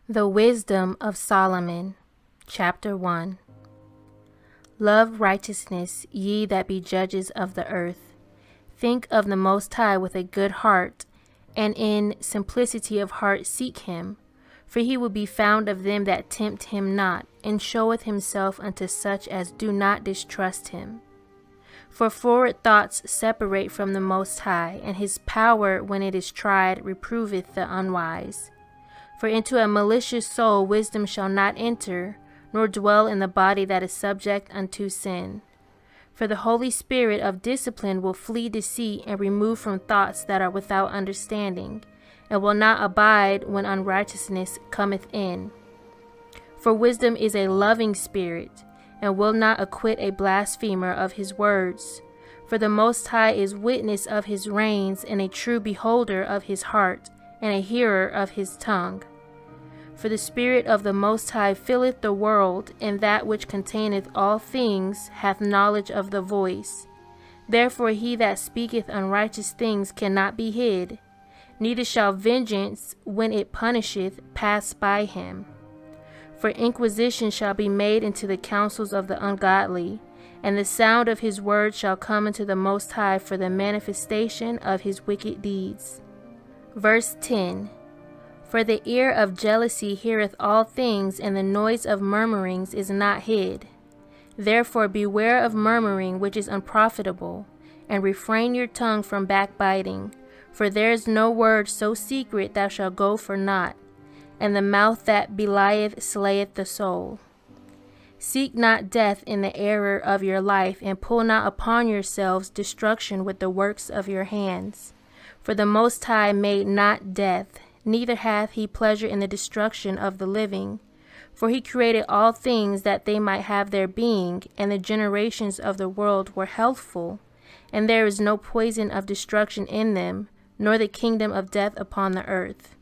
The Wisdom of Solomon, Chapter 1. Love righteousness, ye that be judges of the earth. Think of the Most High with a good heart, and in simplicity of heart seek him. For he will be found of them that tempt him not, and showeth himself unto such as do not distrust him. For forward thoughts separate from the Most High, and his power, when it is tried, reproveth the unwise. For into a malicious soul wisdom shall not enter, nor dwell in the body that is subject unto sin. For the Holy Spirit of discipline will flee deceit and remove from thoughts that are without understanding, and will not abide when unrighteousness cometh in. For wisdom is a loving spirit, and will not acquit a blasphemer of his words. For the Most High is witness of his reins, and a true beholder of his heart, and a hearer of his tongue. For the Spirit of the Most High filleth the world, and that which containeth all things hath knowledge of the voice. Therefore he that speaketh unrighteous things cannot be hid, neither shall vengeance, when it punisheth, pass by him. For inquisition shall be made into the counsels of the ungodly, and the sound of his word shall come unto the Most High for the manifestation of his wicked deeds. Verse 10. For the ear of jealousy heareth all things, and the noise of murmurings is not hid. Therefore beware of murmuring, which is unprofitable, and refrain your tongue from backbiting. For there is no word so secret that shall go for naught, and the mouth that belieth slayeth the soul. Seek not death in the error of your life, and pull not upon yourselves destruction with the works of your hands. For the Most High made not death, neither hath he pleasure in the destruction of the living. For he created all things that they might have their being, and the generations of the world were healthful, and there is no poison of destruction in them, nor the kingdom of death upon the earth.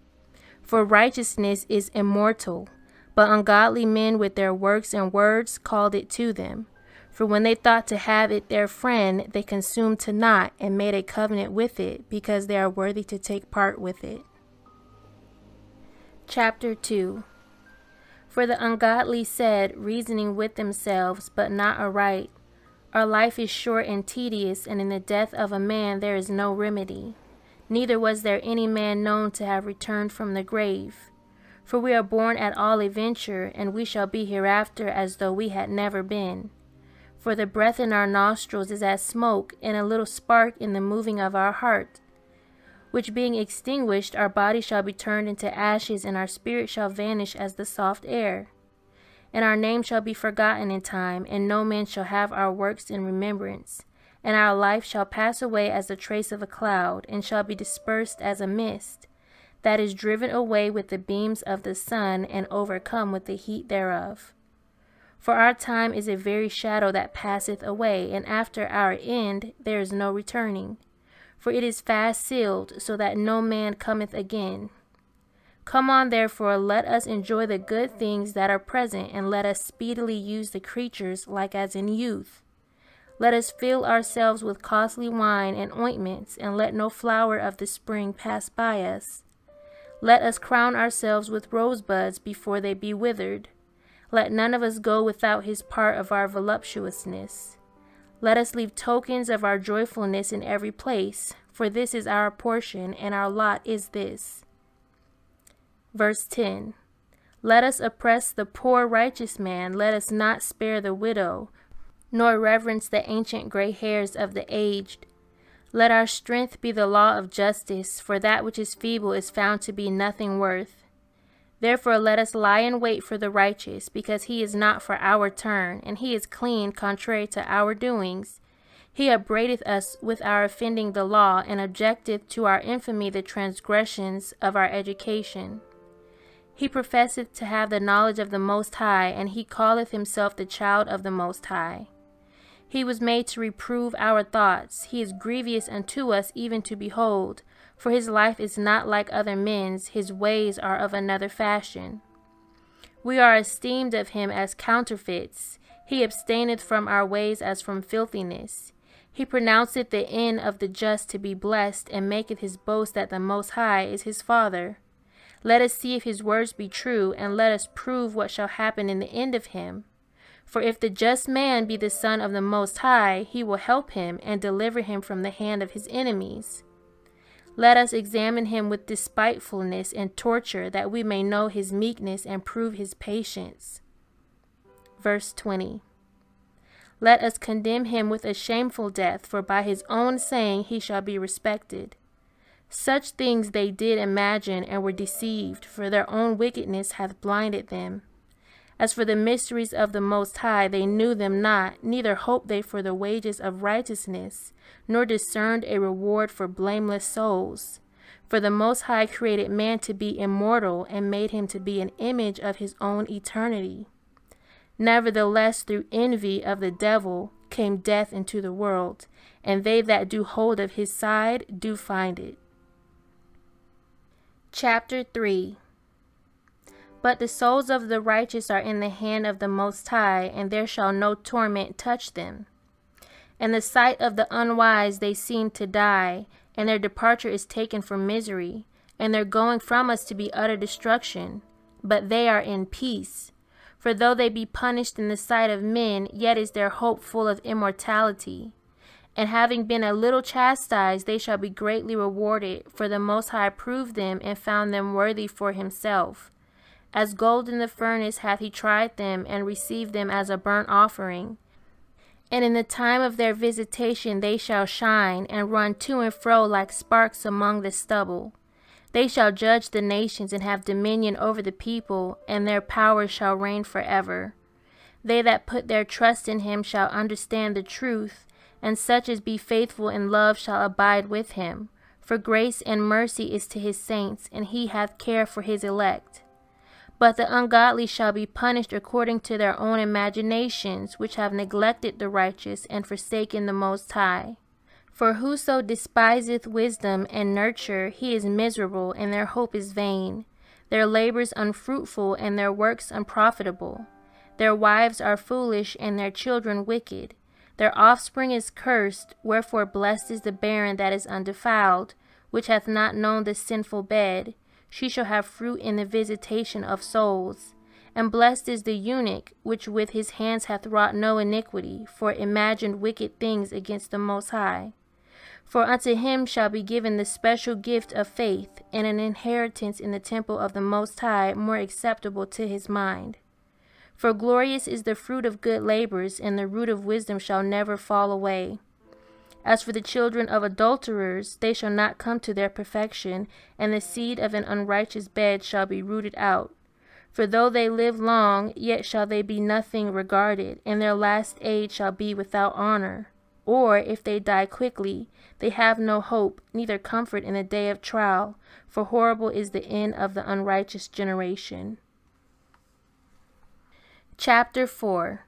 For righteousness is immortal, but ungodly men with their works and words called it to them. For when they thought to have it their friend, they consumed to naught, and made a covenant with it, because they are worthy to take part with it. Chapter 2. For the ungodly said, reasoning with themselves, but not aright, our life is short and tedious, and in the death of a man there is no remedy. Neither was there any man known to have returned from the grave. For we are born at all adventure, and we shall be hereafter as though we had never been. For the breath in our nostrils is as smoke, and a little spark in the moving of our heart, which being extinguished, our body shall be turned into ashes, and our spirit shall vanish as the soft air. And our name shall be forgotten in time, and no man shall have our works in remembrance. And our life shall pass away as the trace of a cloud, and shall be dispersed as a mist, that is driven away with the beams of the sun, and overcome with the heat thereof. For our time is a very shadow that passeth away, and after our end there is no returning. For it is fast sealed, so that no man cometh again. Come on, therefore, let us enjoy the good things that are present, and let us speedily use the creatures like as in youth. Let us fill ourselves with costly wine and ointments, and let no flower of the spring pass by us. Let us crown ourselves with rosebuds before they be withered. Let none of us go without his part of our voluptuousness. Let us leave tokens of our joyfulness in every place, for this is our portion, and our lot is this. Verse 10. Let us oppress the poor righteous man, let us not spare the widow, nor reverence the ancient gray hairs of the aged. Let our strength be the law of justice, for that which is feeble is found to be nothing worth. Therefore let us lie in wait for the righteous, because he is not for our turn, and he is clean contrary to our doings. He upbraideth us with our offending the law, and objecteth to our infamy the transgressions of our education. He professeth to have the knowledge of the Most High, and he calleth himself the child of the Most High. He was made to reprove our thoughts. He is grievous unto us even to behold. For his life is not like other men's, his ways are of another fashion. We are esteemed of him as counterfeits. He abstaineth from our ways as from filthiness. He pronounceth the end of the just to be blessed, and maketh his boast that the Most High is his Father. Let us see if his words be true, and let us prove what shall happen in the end of him. For if the just man be the son of the Most High, he will help him and deliver him from the hand of his enemies. Let us examine him with despitefulness and torture, that we may know his meekness and prove his patience. Verse 20. Let us condemn him with a shameful death, for by his own saying he shall be respected. Such things they did imagine and were deceived, for their own wickedness hath blinded them. As for the mysteries of the Most High, they knew them not, neither hoped they for the wages of righteousness, nor discerned a reward for blameless souls. For the Most High created man to be immortal, and made him to be an image of his own eternity. Nevertheless, through envy of the devil came death into the world, and they that do hold of his side do find it. Chapter 3. But the souls of the righteous are in the hand of the Most High, and there shall no torment touch them. In the sight of the unwise they seem to die, and their departure is taken for misery, and their going from us to be utter destruction. But they are in peace. For though they be punished in the sight of men, yet is their hope full of immortality. And having been a little chastised, they shall be greatly rewarded, for the Most High proved them and found them worthy for himself. As gold in the furnace hath he tried them, and received them as a burnt offering. And in the time of their visitation they shall shine, and run to and fro like sparks among the stubble. They shall judge the nations, and have dominion over the people, and their power shall reign forever. They that put their trust in him shall understand the truth, and such as be faithful in love shall abide with him. For grace and mercy is to his saints, and he hath care for his elect. But the ungodly shall be punished according to their own imaginations, which have neglected the righteous, and forsaken the Most High. For whoso despiseth wisdom and nurture, he is miserable, and their hope is vain. Their labors unfruitful, and their works unprofitable. Their wives are foolish, and their children wicked. Their offspring is cursed, wherefore blessed is the barren that is undefiled, which hath not known the sinful bed. She shall have fruit in the visitation of souls. And blessed is the eunuch, which with his hands hath wrought no iniquity, for imagined wicked things against the Most High. For unto him shall be given the special gift of faith, and an inheritance in the temple of the Most High, more acceptable to his mind. For glorious is the fruit of good labors, and the root of wisdom shall never fall away. As for the children of adulterers, they shall not come to their perfection, and the seed of an unrighteous bed shall be rooted out. For though they live long, yet shall they be nothing regarded, and their last age shall be without honor. Or, if they die quickly, they have no hope, neither comfort in the day of trial, for horrible is the end of the unrighteous generation. Chapter 4.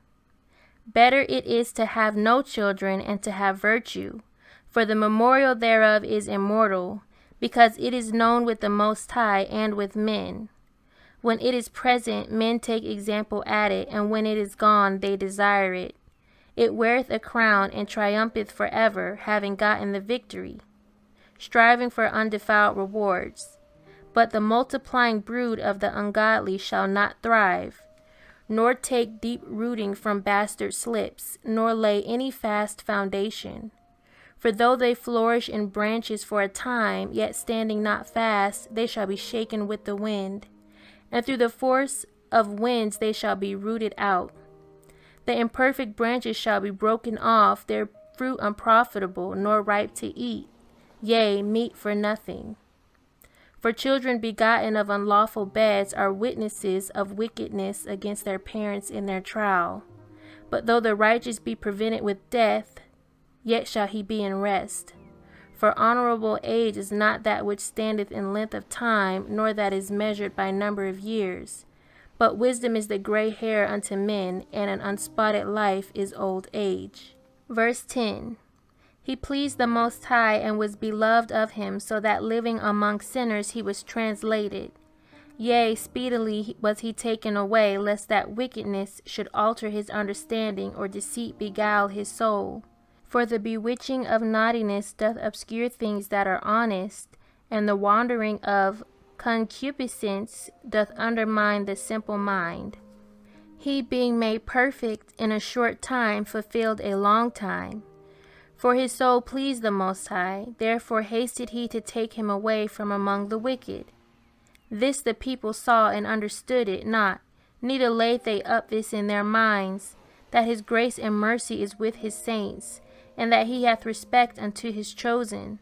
Better it is to have no children, and to have virtue, for the memorial thereof is immortal, because it is known with the Most High and with men. When it is present, men take example at it, and when it is gone, they desire it. It weareth a crown, and triumpheth forever, having gotten the victory, striving for undefiled rewards. But the multiplying brood of the ungodly shall not thrive, nor take deep rooting from bastard slips, nor lay any fast foundation. For though they flourish in branches for a time, yet standing not fast, they shall be shaken with the wind, and through the force of winds they shall be rooted out. The imperfect branches shall be broken off, their fruit unprofitable, nor ripe to eat, yea, meat for nothing. For children begotten of unlawful beds are witnesses of wickedness against their parents in their trial. But though the righteous be prevented with death, yet shall he be in rest. For honorable age is not that which standeth in length of time, nor that is measured by number of years. But wisdom is the gray hair unto men, and an unspotted life is old age. Verse 10. He pleased the Most High, and was beloved of him, so that living among sinners he was translated. Yea, speedily was he taken away, lest that wickedness should alter his understanding, or deceit beguile his soul. For the bewitching of naughtiness doth obscure things that are honest, and the wandering of Concupiscence doth undermine the simple mind. He being made perfect in a short time fulfilled a long time. For his soul pleased the Most High, therefore hasted he to take him away from among the wicked. This the people saw and understood it not, neither laid they up this in their minds, that his grace and mercy is with his saints, and that he hath respect unto his chosen.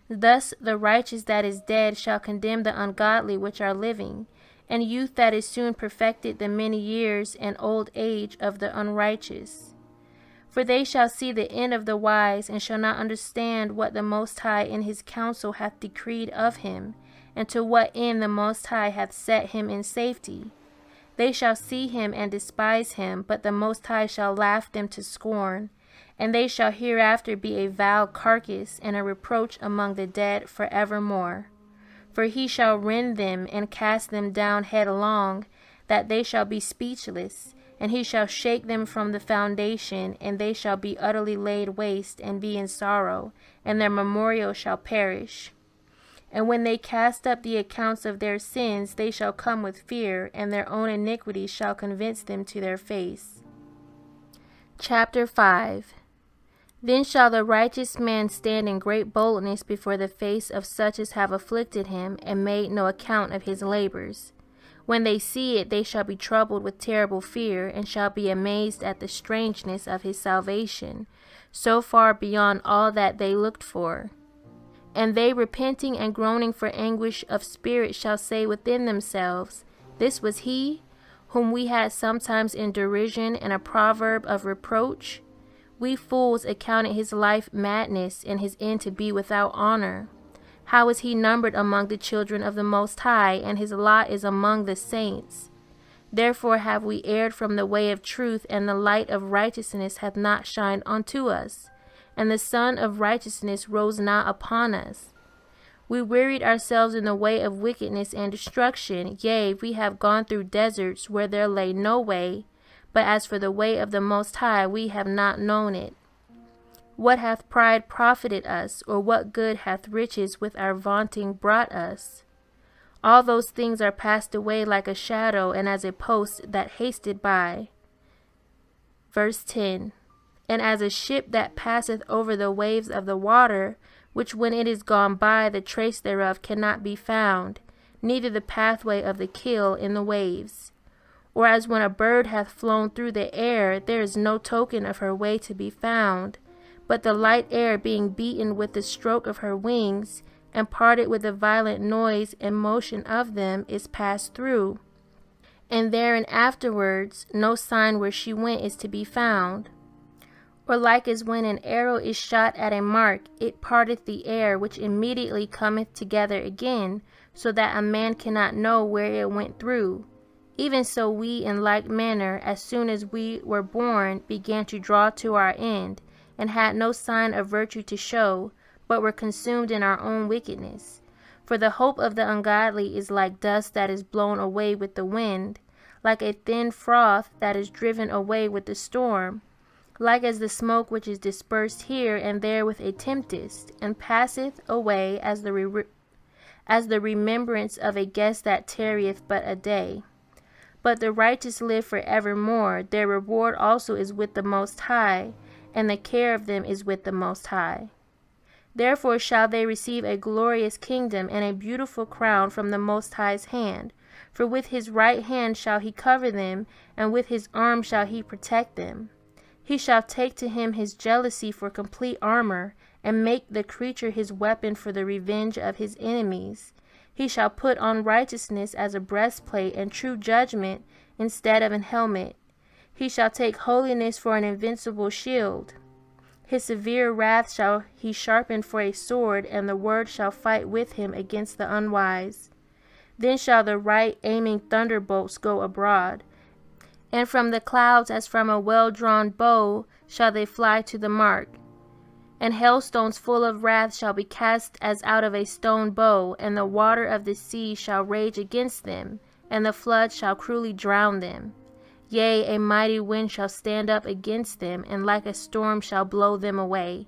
Thus the righteous that is dead shall condemn the ungodly which are living, and youth that is soon perfected the many years and old age of the unrighteous. For they shall see the end of the wise, and shall not understand what the Most High in his counsel hath decreed of him, and to what end the Most High hath set him in safety. They shall see him and despise him, but the Most High shall laugh them to scorn, and they shall hereafter be a vile carcass and a reproach among the dead for evermore. For he shall rend them and cast them down headlong, that they shall be speechless, and he shall shake them from the foundation, and they shall be utterly laid waste and be in sorrow, and their memorial shall perish. And when they cast up the accounts of their sins, they shall come with fear, and their own iniquity shall convince them to their face. Chapter 5. Then shall the righteous man stand in great boldness before the face of such as have afflicted him, and made no account of his labors. When they see it, they shall be troubled with terrible fear, and shall be amazed at the strangeness of his salvation, so far beyond all that they looked for. And they, repenting and groaning for anguish of spirit, shall say within themselves, This was he, whom we had sometimes in derision and a proverb of reproach. We fools accounted his life madness, and his end to be without honor. How is he numbered among the children of the Most High, and his lot is among the saints? Therefore have we erred from the way of truth, and the light of righteousness hath not shined unto us, and the sun of righteousness rose not upon us. We wearied ourselves in the way of wickedness and destruction, yea, we have gone through deserts where there lay no way, but as for the way of the Most High, we have not known it. What hath pride profited us, or what good hath riches with our vaunting brought us? All those things are passed away like a shadow, and as a post that hasted by. Verse 10. And as a ship that passeth over the waves of the water, which when it is gone by, the trace thereof cannot be found, neither the pathway of the keel in the waves. Or as when a bird hath flown through the air, there is no token of her way to be found, but the light air being beaten with the stroke of her wings, and parted with the violent noise and motion of them, is passed through. And therein afterwards no sign where she went is to be found. Or like as when an arrow is shot at a mark, it parteth the air, which immediately cometh together again, so that a man cannot know where it went through. Even so we in like manner, as soon as we were born, began to draw to our end, and had no sign of virtue to show, but were consumed in our own wickedness. For the hope of the ungodly is like dust that is blown away with the wind, like a thin froth that is driven away with the storm, like as the smoke which is dispersed here and there with a tempest, and passeth away as the remembrance of a guest that tarrieth but a day. But the righteous live for evermore, their reward also is with the Most High, and the care of them is with the Most High. Therefore shall they receive a glorious kingdom and a beautiful crown from the Most High's hand. For with his right hand shall he cover them, and with his arm shall he protect them. He shall take to him his jealousy for complete armor, and make the creature his weapon for the revenge of his enemies. He shall put on righteousness as a breastplate, and true judgment instead of an helmet. He shall take holiness for an invincible shield. His severe wrath shall he sharpen for a sword, and the word shall fight with him against the unwise. Then shall the right aiming thunderbolts go abroad, and from the clouds as from a well-drawn bow shall they fly to the mark. And hailstones full of wrath shall be cast as out of a stone bow, and the water of the sea shall rage against them, and the flood shall cruelly drown them. Yea, a mighty wind shall stand up against them, and like a storm shall blow them away.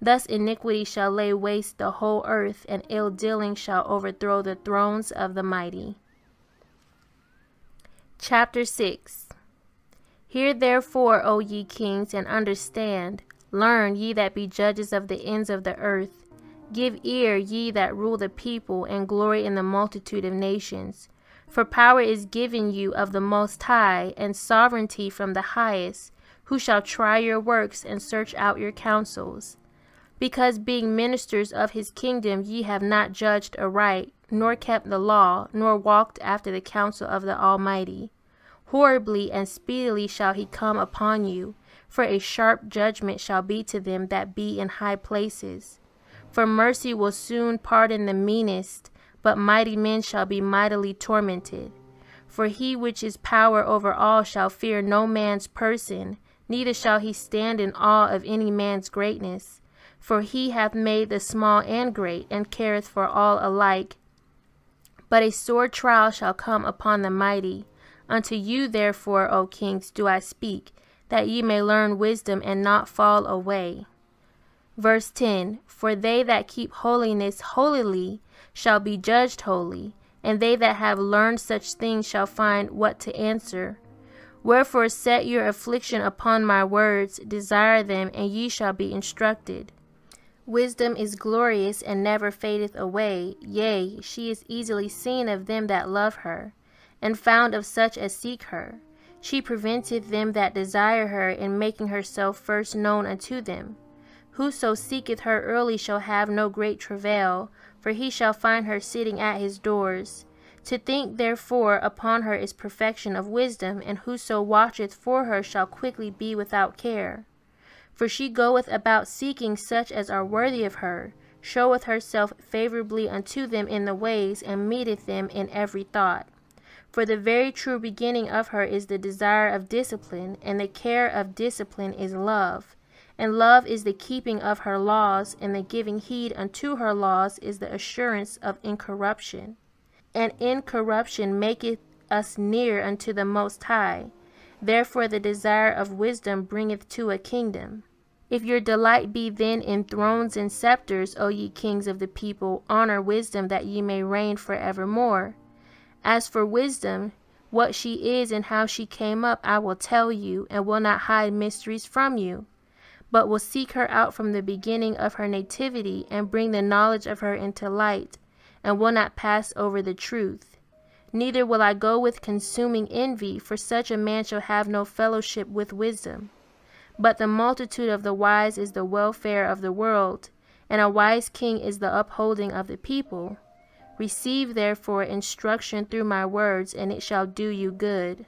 Thus iniquity shall lay waste the whole earth, and ill-dealing shall overthrow the thrones of the mighty. Chapter 6. Hear therefore, O ye kings, and understand. Learn, ye that be judges of the ends of the earth. Give ear, ye that rule the people, and glory in the multitude of nations. For power is given you of the Most High, and sovereignty from the Highest, who shall try your works and search out your counsels. Because being ministers of his kingdom ye have not judged aright, nor kept the law, nor walked after the counsel of the Almighty. Horribly and speedily shall he come upon you, for a sharp judgment shall be to them that be in high places. For mercy will soon pardon the meanest, but mighty men shall be mightily tormented. For he which is power over all shall fear no man's person, neither shall he stand in awe of any man's greatness. For he hath made the small and great, and careth for all alike. But a sore trial shall come upon the mighty. Unto you therefore, O kings, do I speak, that ye may learn wisdom and not fall away. Verse 10. For they that keep holiness holily shall be judged holy, and they that have learned such things shall find what to answer. Wherefore set your affliction upon my words, desire them, and ye shall be instructed. Wisdom is glorious and never fadeth away, yea, she is easily seen of them that love her, and found of such as seek her. She preventeth them that desire her, in making herself first known unto them. Whoso seeketh her early shall have no great travail, for he shall find her sitting at his doors. To think therefore upon her is perfection of wisdom, and whoso watcheth for her shall quickly be without care. For she goeth about seeking such as are worthy of her, showeth herself favorably unto them in the ways, and meeteth them in every thought. For the very true beginning of her is the desire of discipline, and the care of discipline is love. And love is the keeping of her laws, and the giving heed unto her laws is the assurance of incorruption. And incorruption maketh us near unto the Most High. Therefore the desire of wisdom bringeth to a kingdom. If your delight be then in thrones and scepters, O ye kings of the people, honor wisdom, that ye may reign for evermore. As for wisdom, what she is and how she came up I will tell you, and will not hide mysteries from you, but will seek her out from the beginning of her nativity, and bring the knowledge of her into light, and will not pass over the truth. Neither will I go with consuming envy, for such a man shall have no fellowship with wisdom. But the multitude of the wise is the welfare of the world, and a wise king is the upholding of the people. Receive therefore instruction through my words, and it shall do you good.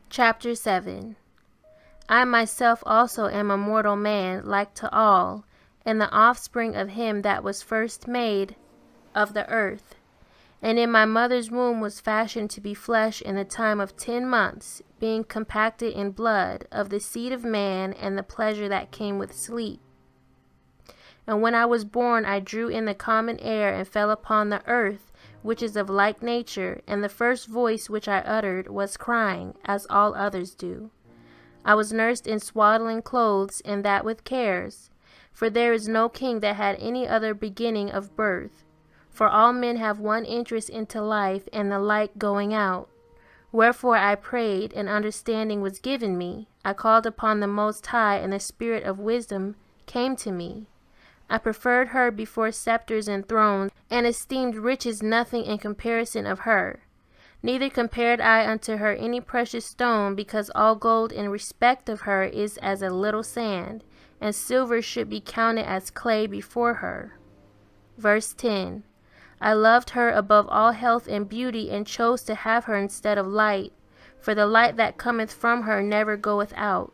Chapter 7. I myself also am a mortal man, like to all, and the offspring of him that was first made of the earth. And in my mother's womb was fashioned to be flesh in the time of 10 months, being compacted in blood, of the seed of man, and the pleasure that came with sleep. And when I was born, I drew in the common air, and fell upon the earth, which is of like nature, and the first voice which I uttered was crying, as all others do. I was nursed in swaddling clothes, and that with cares. For there is no king that had any other beginning of birth. For all men have one interest into life, and the like going out. Wherefore I prayed, and understanding was given me. I called upon the Most High, and the spirit of wisdom came to me. I preferred her before scepters and thrones, and esteemed riches nothing in comparison of her. Neither compared I unto her any precious stone, because all gold in respect of her is as a little sand, and silver should be counted as clay before her. Verse 10. I loved her above all health and beauty, and chose to have her instead of light, for the light that cometh from her never goeth out.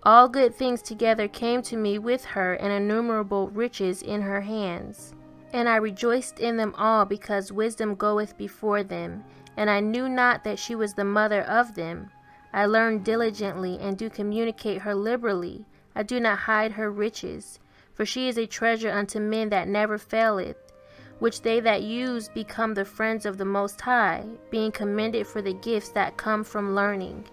All good things together came to me with her, and innumerable riches in her hands. And I rejoiced in them all, because wisdom goeth before them, and I knew not that she was the mother of them. I learned diligently, and do communicate her liberally. I do not hide her riches, for she is a treasure unto men that never faileth, which they that use become the friends of the Most High, being commended for the gifts that come from learning.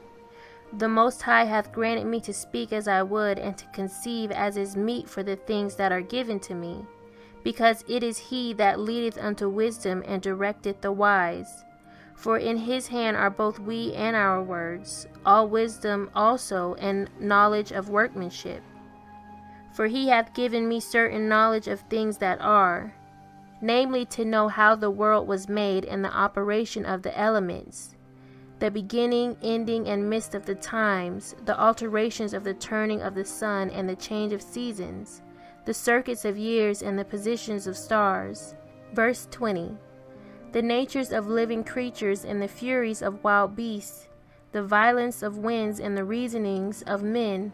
The Most High hath granted me to speak as I would, and to conceive as is meet for the things that are given to me, because it is he that leadeth unto wisdom and directeth the wise. For in his hand are both we and our words, all wisdom also, and knowledge of workmanship. For he hath given me certain knowledge of things that are, namely to know how the world was made, and the operation of the elements, the beginning, ending, and midst of the times, the alterations of the turning of the sun, and the change of seasons, the circuits of years, and the positions of stars. Verse 20. The natures of living creatures, and the furies of wild beasts, the violence of winds, and the reasonings of men,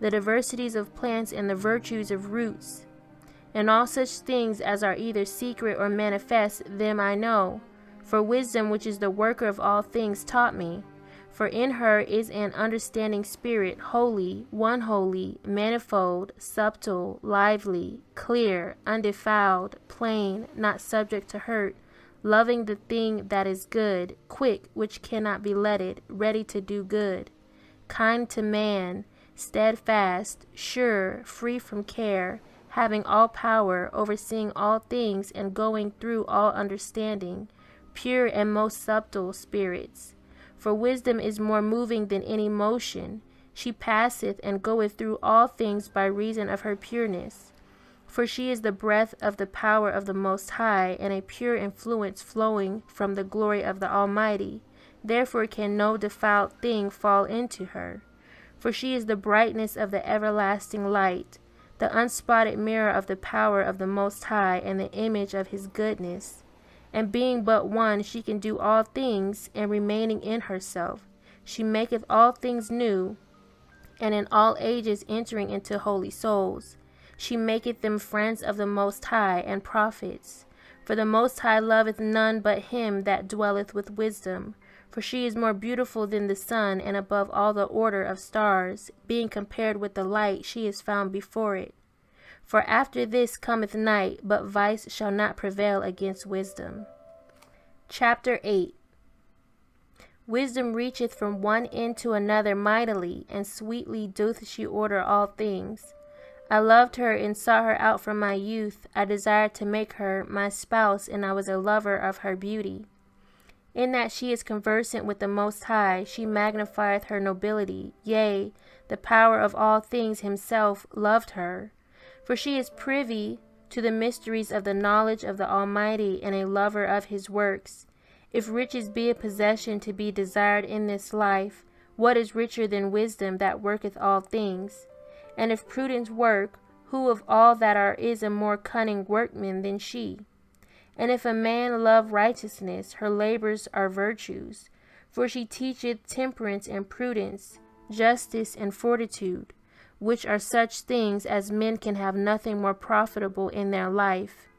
the diversities of plants, and the virtues of roots, and all such things as are either secret or manifest, them I know. For wisdom, which is the worker of all things, taught me. For in her is an understanding spirit, holy, one holy, manifold, subtle, lively, clear, undefiled, plain, not subject to hurt, loving the thing that is good, quick, which cannot be letted, ready to do good, kind to man, steadfast, sure, free from care, having all power, overseeing all things, and going through all understanding, pure and most subtle spirits. For wisdom is more moving than any motion. She passeth and goeth through all things by reason of her pureness. For she is the breath of the power of the Most High, and a pure influence flowing from the glory of the Almighty. Therefore can no defiled thing fall into her. For she is the brightness of the everlasting light, the unspotted mirror of the power of the Most High, and the image of his goodness. And being but one, she can do all things, and remaining in herself, she maketh all things new, and in all ages entering into holy souls. She maketh them friends of the Most High, and prophets. For the Most High loveth none but him that dwelleth with wisdom. For she is more beautiful than the sun, and above all the order of stars. Being compared with the light, she is found before it. For after this cometh night, but vice shall not prevail against wisdom. Chapter 8. Wisdom reacheth from one end to another mightily, and sweetly doth she order all things. I loved her and sought her out from my youth. I desired to make her my spouse, and I was a lover of her beauty. In that she is conversant with the Most High, she magnifieth her nobility. Yea, the power of all things himself loved her. For she is privy to the mysteries of the knowledge of the Almighty, and a lover of his works. If riches be a possession to be desired in this life, what is richer than wisdom that worketh all things? And if prudence work, who of all that is a more cunning workman than she? And if a man love righteousness, her labors are virtues. For she teacheth temperance and prudence, justice and fortitude, which are such things as men can have nothing more profitable in their life.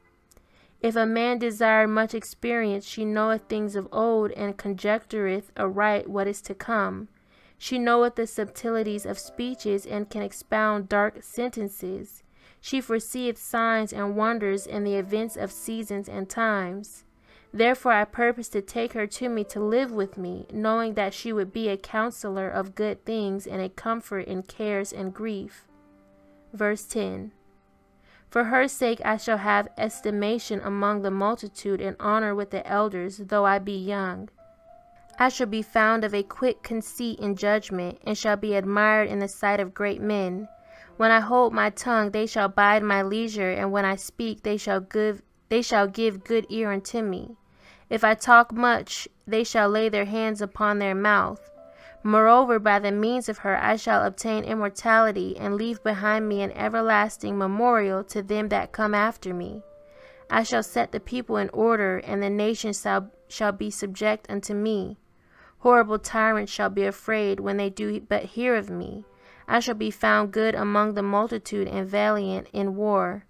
If a man desire much experience, she knoweth things of old, and conjectureth aright what is to come. She knoweth the subtleties of speeches, and can expound dark sentences. She foreseeth signs and wonders, and the events of seasons and times. Therefore I purpose to take her to me to live with me, knowing that she would be a counselor of good things, and a comfort in cares and grief. Verse 10. For her sake I shall have estimation among the multitude, and honor with the elders, though I be young. I shall be found of a quick conceit in judgment, and shall be admired in the sight of great men. When I hold my tongue, they shall bide my leisure, and when I speak, they shall give good ear unto me. If I talk much, they shall lay their hands upon their mouth. Moreover, by the means of her I shall obtain immortality, and leave behind me an everlasting memorial to them that come after me. I shall set the people in order, and the nations shall be subject unto me. Horrible tyrants shall be afraid when they do but hear of me. I shall be found good among the multitude, and valiant in war.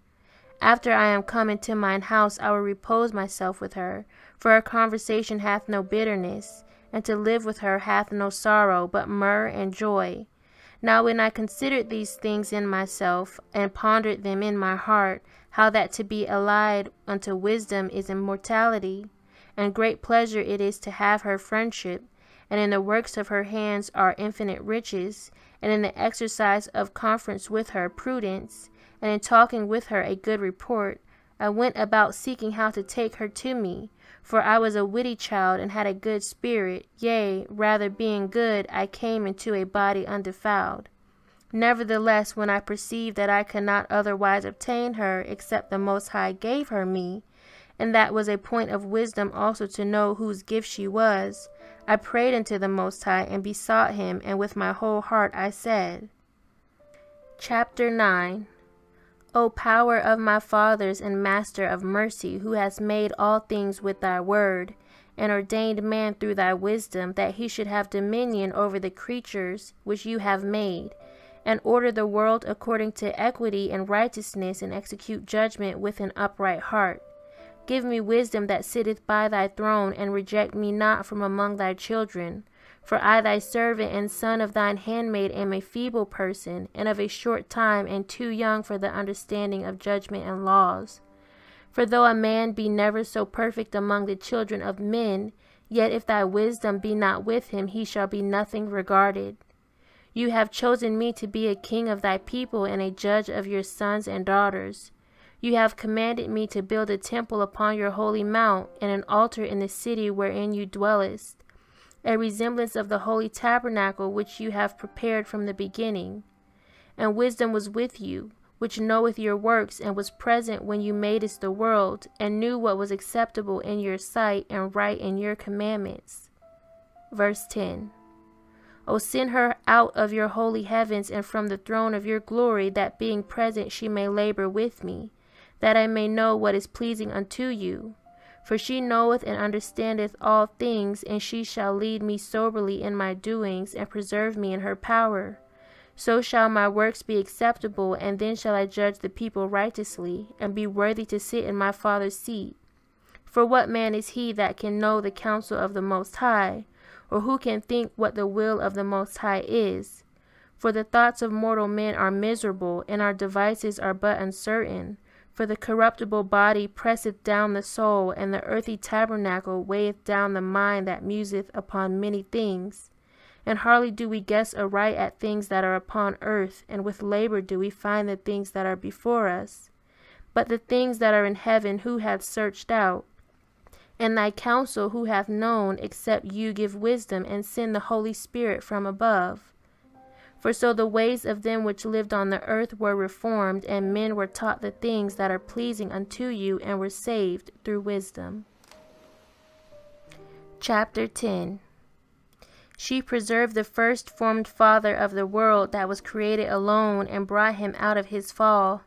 After I am come into mine house, I will repose myself with her, for her conversation hath no bitterness, and to live with her hath no sorrow, but myrrh and joy. Now when I considered these things in myself, and pondered them in my heart, how that to be allied unto wisdom is immortality, and great pleasure it is to have her friendship, and in the works of her hands are infinite riches, and in the exercise of conference with her prudence, and in talking with her a good report, I went about seeking how to take her to me, for I was a witty child and had a good spirit, yea, rather being good, I came into a body undefiled. Nevertheless, when I perceived that I could not otherwise obtain her, except the Most High gave her me, and that was a point of wisdom also to know whose gift she was, I prayed unto the Most High, and besought him, and with my whole heart I said. Chapter 9. O power of my fathers and master of mercy, who hast made all things with thy word, and ordained man through thy wisdom, that he should have dominion over the creatures which you have made, and order the world according to equity and righteousness, and execute judgment with an upright heart. Give me wisdom that sitteth by thy throne, and reject me not from among thy children. For I thy servant and son of thine handmaid am a feeble person, and of a short time, and too young for the understanding of judgment and laws. For though a man be never so perfect among the children of men, yet if thy wisdom be not with him, he shall be nothing regarded. You have chosen me to be a king of thy people, and a judge of your sons and daughters. You have commanded me to build a temple upon your holy mount, and an altar in the city wherein you dwellest, a resemblance of the holy tabernacle which you have prepared from the beginning. And wisdom was with you, which knoweth your works, and was present when you madest the world, and knew what was acceptable in your sight, and right in your commandments. Verse 10. O send her out of your holy heavens, and from the throne of your glory, that being present she may labor with me, that I may know what is pleasing unto you. For she knoweth and understandeth all things, and she shall lead me soberly in my doings, and preserve me in her power. So shall my works be acceptable, and then shall I judge the people righteously, and be worthy to sit in my Father's seat. For what man is he that can know the counsel of the Most High, or who can think what the will of the Most High is? For the thoughts of mortal men are miserable, and our devices are but uncertain. For the corruptible body presseth down the soul, and the earthy tabernacle weigheth down the mind that museth upon many things. And hardly do we guess aright at things that are upon earth, and with labor do we find the things that are before us. But the things that are in heaven who hath searched out? And thy counsel who hath known, except you give wisdom, and send the Holy Spirit from above? For so the ways of them which lived on the earth were reformed, and men were taught the things that are pleasing unto you, and were saved through wisdom. Chapter 10. She preserved the first formed father of the world that was created alone, and brought him out of his fall,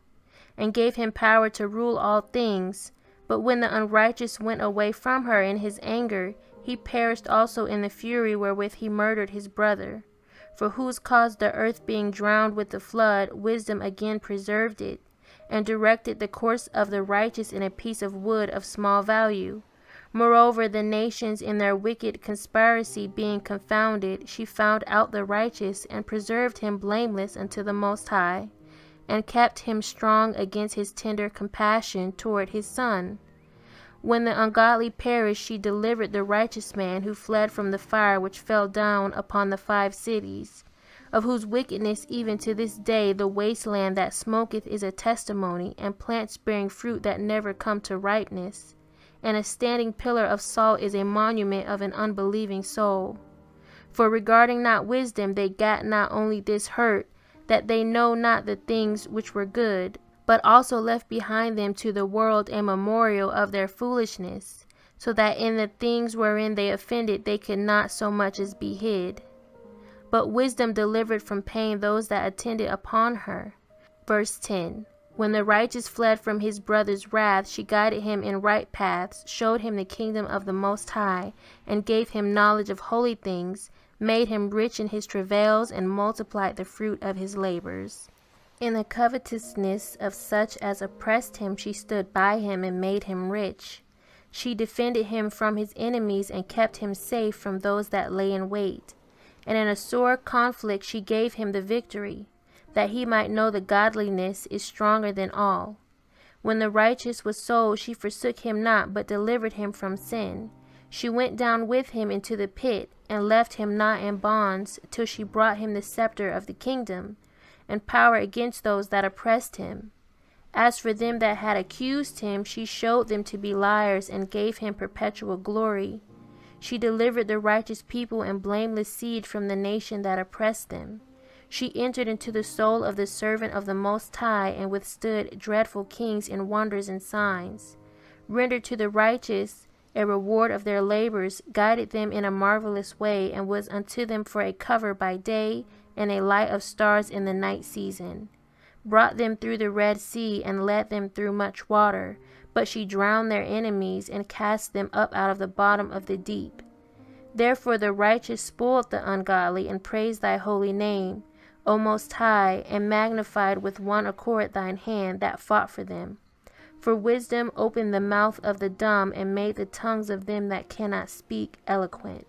and gave him power to rule all things. But when the unrighteous went away from her in his anger, he perished also in the fury wherewith he murdered his brother. For whose cause the earth being drowned with the flood, wisdom again preserved it, and directed the course of the righteous in a piece of wood of small value. Moreover, the nations in their wicked conspiracy being confounded, she found out the righteous, and preserved him blameless unto the Most High, and kept him strong against his tender compassion toward his son. When the ungodly perished, she delivered the righteous man, who fled from the fire which fell down upon the 5 cities, of whose wickedness even to this day the wasteland that smoketh is a testimony, and plants bearing fruit that never come to ripeness, and a standing pillar of salt is a monument of an unbelieving soul. For regarding not wisdom, they gat not only this hurt, that they know not the things which were good, but also left behind them to the world a memorial of their foolishness, so that in the things wherein they offended they could not so much as be hid. But wisdom delivered from pain those that attended upon her. Verse 10. When the righteous fled from his brother's wrath, she guided him in right paths, showed him the kingdom of the Most High, and gave him knowledge of holy things, made him rich in his travails, and multiplied the fruit of his labors. In the covetousness of such as oppressed him, she stood by him and made him rich. She defended him from his enemies, and kept him safe from those that lay in wait. And in a sore conflict she gave him the victory, that he might know the godliness is stronger than all. When the righteous was sold, she forsook him not, but delivered him from sin. She went down with him into the pit, and left him not in bonds, till she brought him the scepter of the kingdom, and power against those that oppressed him. As for them that had accused him, she showed them to be liars, and gave him perpetual glory. She delivered the righteous people and blameless seed from the nation that oppressed them. She entered into the soul of the servant of the Most High, and withstood dreadful kings in wonders and signs. Rendered to the righteous a reward of their labors, guided them in a marvelous way, and was unto them for a cover by day, and a light of stars in the night season. Brought them through the Red Sea, and led them through much water. But she drowned their enemies, and cast them up out of the bottom of the deep. Therefore the righteous spoiled the ungodly, and praised thy holy name, O Most High, and magnified with one accord thine hand that fought for them. For wisdom opened the mouth of the dumb, and made the tongues of them that cannot speak eloquent.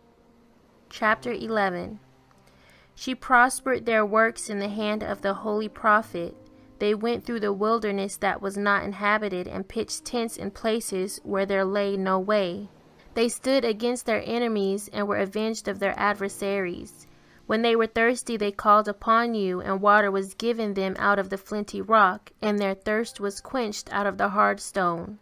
Chapter 11. She prospered their works in the hand of the holy prophet. They went through the wilderness that was not inhabited, and pitched tents in places where there lay no way. They stood against their enemies, and were avenged of their adversaries. When they were thirsty, they called upon you, and water was given them out of the flinty rock, and their thirst was quenched out of the hard stone.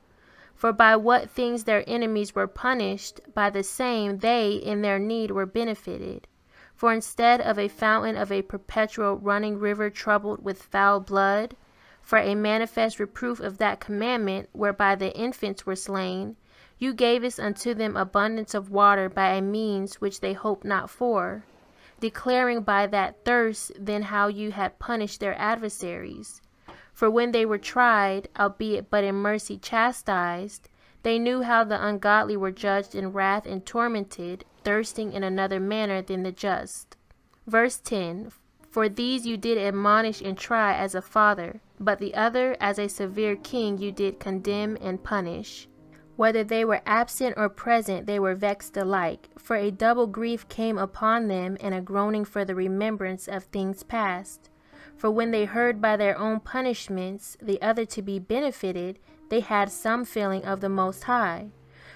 For by what things their enemies were punished, by the same they in their need were benefited. For instead of a fountain of a perpetual running river troubled with foul blood, for a manifest reproof of that commandment whereby the infants were slain, you gavest unto them abundance of water by a means which they hoped not for, declaring by that thirst then how you had punished their adversaries. For when they were tried, albeit but in mercy chastised, they knew how the ungodly were judged in wrath and tormented, thirsting in another manner than the just. Verse 10. For these you did admonish and try as a father, but the other as a severe king you did condemn and punish. Whether they were absent or present, they were vexed alike, for a double grief came upon them, and a groaning for the remembrance of things past. For when they heard by their own punishments the other to be benefited, they had some feeling of the Most High,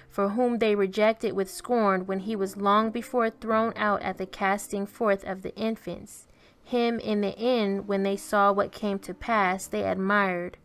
for whom they rejected with scorn when he was long before thrown out at the casting forth of the infants. Him in the end, when they saw what came to pass, they admired.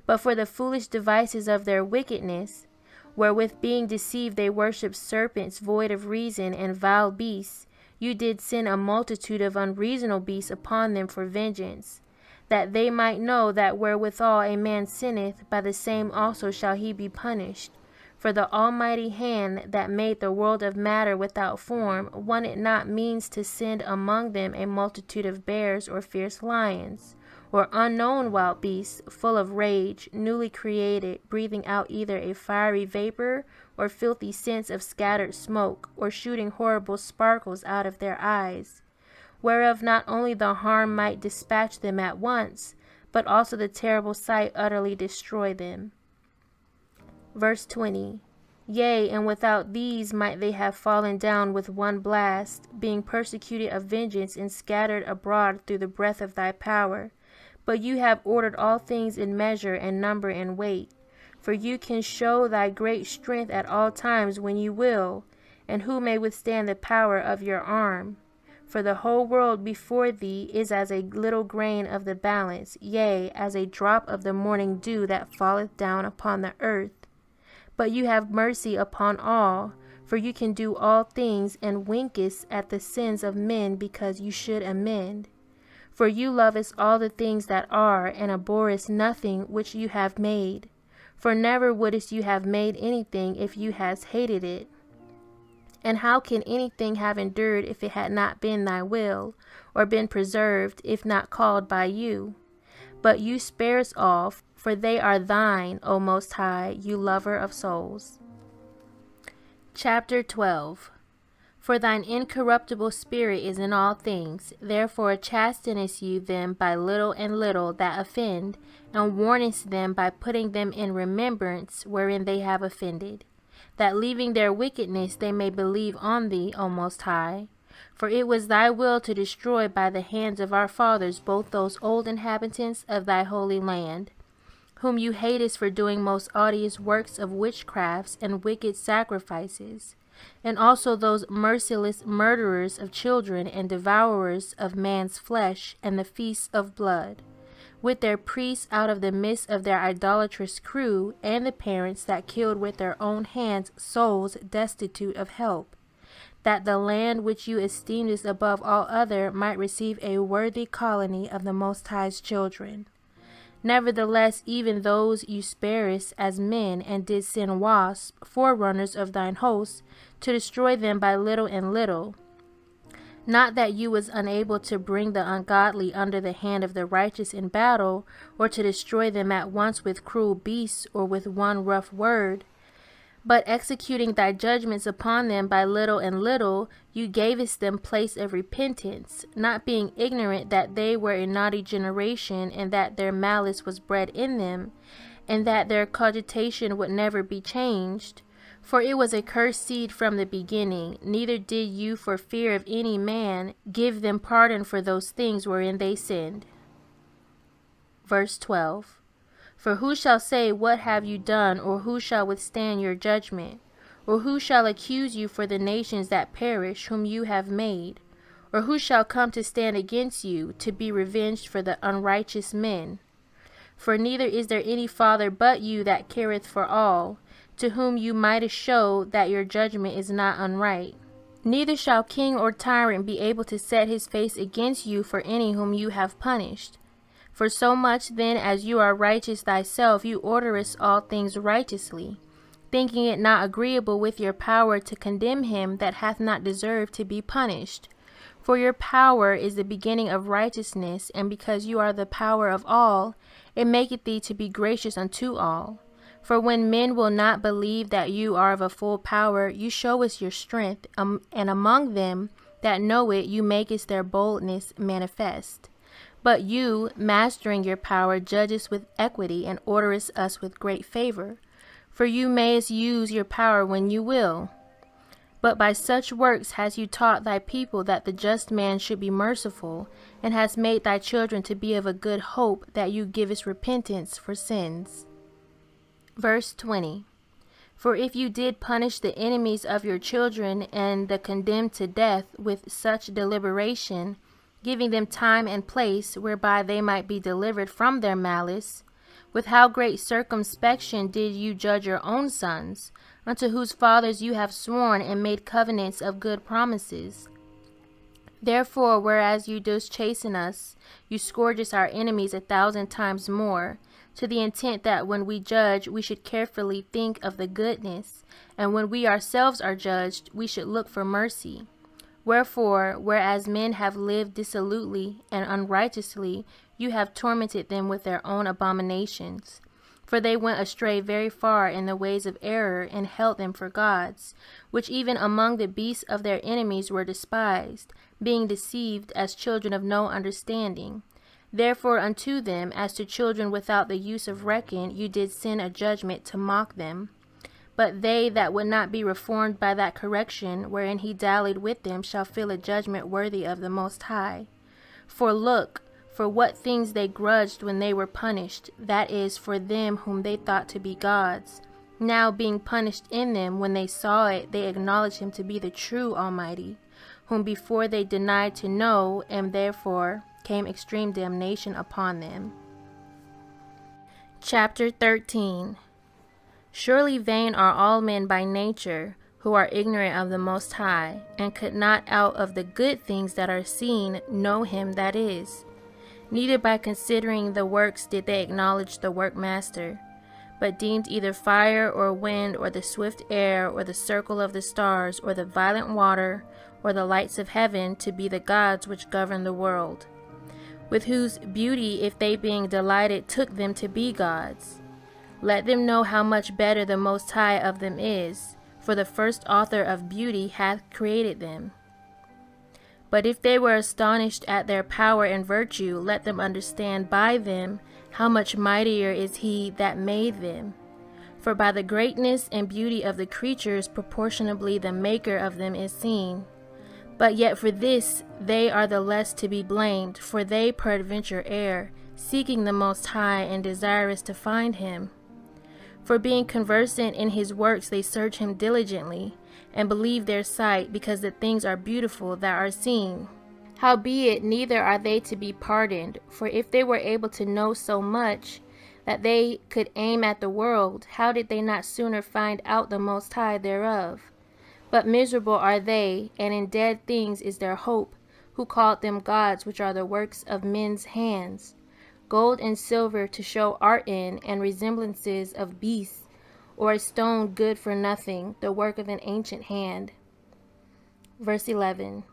But for the foolish devices of their wickedness, wherewith being deceived they worshipped serpents void of reason and vile beasts, you did send a multitude of unreasonable beasts upon them for vengeance, that they might know that wherewithal a man sinneth, by the same also shall he be punished. For the almighty hand that made the world of matter without form wanted not means to send among them a multitude of bears or fierce lions, or unknown wild beasts, full of rage, newly created, breathing out either a fiery vapor or filthy scents of scattered smoke, or shooting horrible sparkles out of their eyes, whereof not only the harm might dispatch them at once, but also the terrible sight utterly destroy them. Verse 20. Yea, and without these might they have fallen down with one blast, being persecuted of vengeance and scattered abroad through the breath of thy power. But you have ordered all things in measure and number and weight. For you can show thy great strength at all times when you will, and who may withstand the power of your arm? For the whole world before thee is as a little grain of the balance, yea, as a drop of the morning dew that falleth down upon the earth. But you have mercy upon all, for you can do all things, and winkest at the sins of men because you should amend. For you lovest all the things that are, and abhorrest nothing which you have made. For never wouldest you have made anything if you hadst hated it. And how can anything have endured if it had not been thy will, or been preserved if not called by you? But you sparest all, for they are thine, O Most High, you lover of souls. Chapter 12. For thine incorruptible spirit is in all things, therefore chastenest you them by little and little that offend, and warnest them by putting them in remembrance wherein they have offended, that leaving their wickedness they may believe on thee, O Most High. For it was thy will to destroy by the hands of our fathers both those old inhabitants of thy holy land, whom you hatest for doing most odious works of witchcrafts and wicked sacrifices. and also those merciless murderers of children and devourers of man's flesh and the feasts of blood, with their priests out of the midst of their idolatrous crew, and the parents that killed with their own hands souls destitute of help, that the land which you esteemed above all other might receive a worthy colony of the Most High's children. Nevertheless, even those you sparest as men, and did send wasps, forerunners of thine hosts, to destroy them by little and little. Not that you was unable to bring the ungodly under the hand of the righteous in battle, or to destroy them at once with cruel beasts, or with one rough word, but executing thy judgments upon them by little and little, you gavest them place of repentance, not being ignorant that they were a naughty generation, and that their malice was bred in them, and that their cogitation would never be changed. For it was a cursed seed from the beginning, neither did you, for fear of any man, give them pardon for those things wherein they sinned. Verse 12. For who shall say, what have you done, or who shall withstand your judgment? Or who shall accuse you for the nations that perish, whom you have made? Or who shall come to stand against you, to be revenged for the unrighteous men? For neither is there any Father but you that careth for all, to whom you might show that your judgment is not unright. Neither shall king or tyrant be able to set his face against you for any whom you have punished. For so much then as you are righteous thyself, you orderest all things righteously, thinking it not agreeable with your power to condemn him that hath not deserved to be punished. For your power is the beginning of righteousness, and because you are the power of all, it maketh thee to be gracious unto all. For when men will not believe that you are of a full power, you show us your strength, and among them that know it, you makest their boldness manifest. But you, mastering your power, judgest with equity, and orderest us with great favor. For you mayest use your power when you will. But by such works hast you taught thy people that the just man should be merciful, and hast made thy children to be of a good hope, that you givest repentance for sins. Verse 20. For if you did punish the enemies of your children and the condemned to death with such deliberation, giving them time and place whereby they might be delivered from their malice, with how great circumspection did you judge your own sons, unto whose fathers you have sworn and made covenants of good promises. Therefore, whereas you dost chasten us, you scourge us our enemies 1,000 times more, to the intent that when we judge, we should carefully think of the goodness, and when we ourselves are judged, we should look for mercy. Wherefore, whereas men have lived dissolutely and unrighteously, you have tormented them with their own abominations. For they went astray very far in the ways of error, and held them for gods, which even among the beasts of their enemies were despised, being deceived as children of no understanding. Therefore unto them, as to children without the use of reckon, you did send a judgment to mock them. But they that would not be reformed by that correction wherein he dallied with them shall feel a judgment worthy of the Most High. For look, for what things they grudged when they were punished, that is, for them whom they thought to be gods. Now being punished in them, when they saw it, they acknowledged him to be the true Almighty, whom before they denied to know, and therefore came extreme damnation upon them. Chapter 13. Surely vain are all men by nature, who are ignorant of the Most High, and could not out of the good things that are seen know him that is. Neither by considering the works did they acknowledge the workmaster, but deemed either fire or wind or the swift air or the circle of the stars or the violent water or the lights of heaven to be the gods which govern the world, with whose beauty if they being delighted took them to be gods. Let them know how much better the Most High of them is, for the first author of beauty hath created them. But if they were astonished at their power and virtue, let them understand by them how much mightier is he that made them. For by the greatness and beauty of the creatures proportionably the maker of them is seen. But yet for this they are the less to be blamed, for they peradventure err, seeking the Most High and desirous to find him. For being conversant in his works they search him diligently, and believe their sight, because the things are beautiful that are seen. Howbeit, neither are they to be pardoned, for if they were able to know so much that they could aim at the world, how did they not sooner find out the Most High thereof? But miserable are they, and in dead things is their hope, who called them gods, which are the works of men's hands, gold and silver to show art in, and resemblances of beasts, or a stone good for nothing, the work of an ancient hand. Verse 11.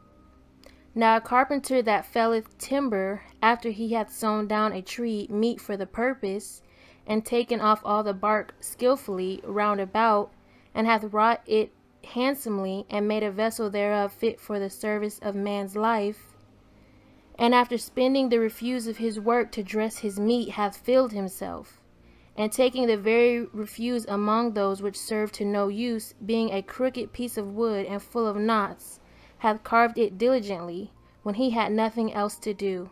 Now a carpenter that felleth timber, after he hath sawn down a tree meet for the purpose, and taken off all the bark skillfully round about, and hath wrought it handsomely, and made a vessel thereof fit for the service of man's life, and after spending the refuse of his work to dress his meat, hath filled himself, and taking the very refuse among those which serve to no use, being a crooked piece of wood and full of knots, hath carved it diligently, when he had nothing else to do,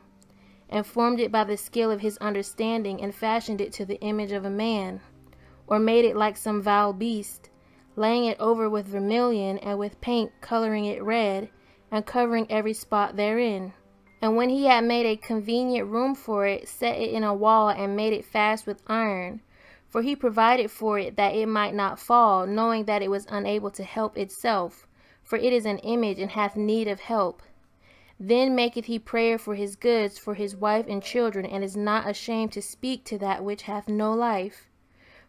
and formed it by the skill of his understanding, and fashioned it to the image of a man, or made it like some vile beast, laying it over with vermilion, and with paint coloring it red, and covering every spot therein. And when he had made a convenient room for it, set it in a wall, and made it fast with iron, for he provided for it that it might not fall, knowing that it was unable to help itself, for it is an image, and hath need of help. Then maketh he prayer for his goods, for his wife and children, and is not ashamed to speak to that which hath no life.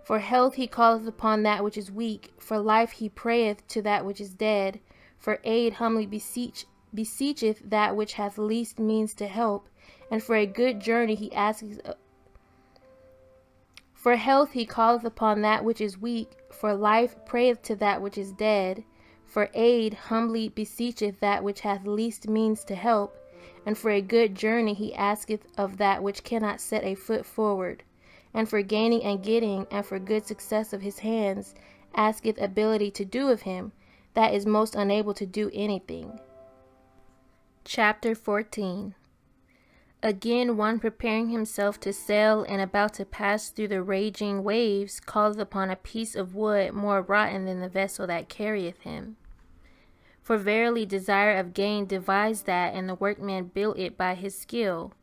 For health he calleth upon that which is weak, for life he prayeth to that which is dead, for aid humbly beseecheth that which hath least means to help, and for a good journey he asketh. For health he calleth upon that which is weak, for life prayeth to that which is dead, for aid humbly beseecheth that which hath least means to help, and for a good journey he asketh of that which cannot set a foot forward, and for gaining and getting, and for good success of his hands, asketh ability to do of him, that is most unable to do anything. Chapter 14. Again, one preparing himself to sail, and about to pass through the raging waves, calleth upon a piece of wood more rotten than the vessel that carrieth him. For verily desire of gain devised that, and the workman built it by his skill.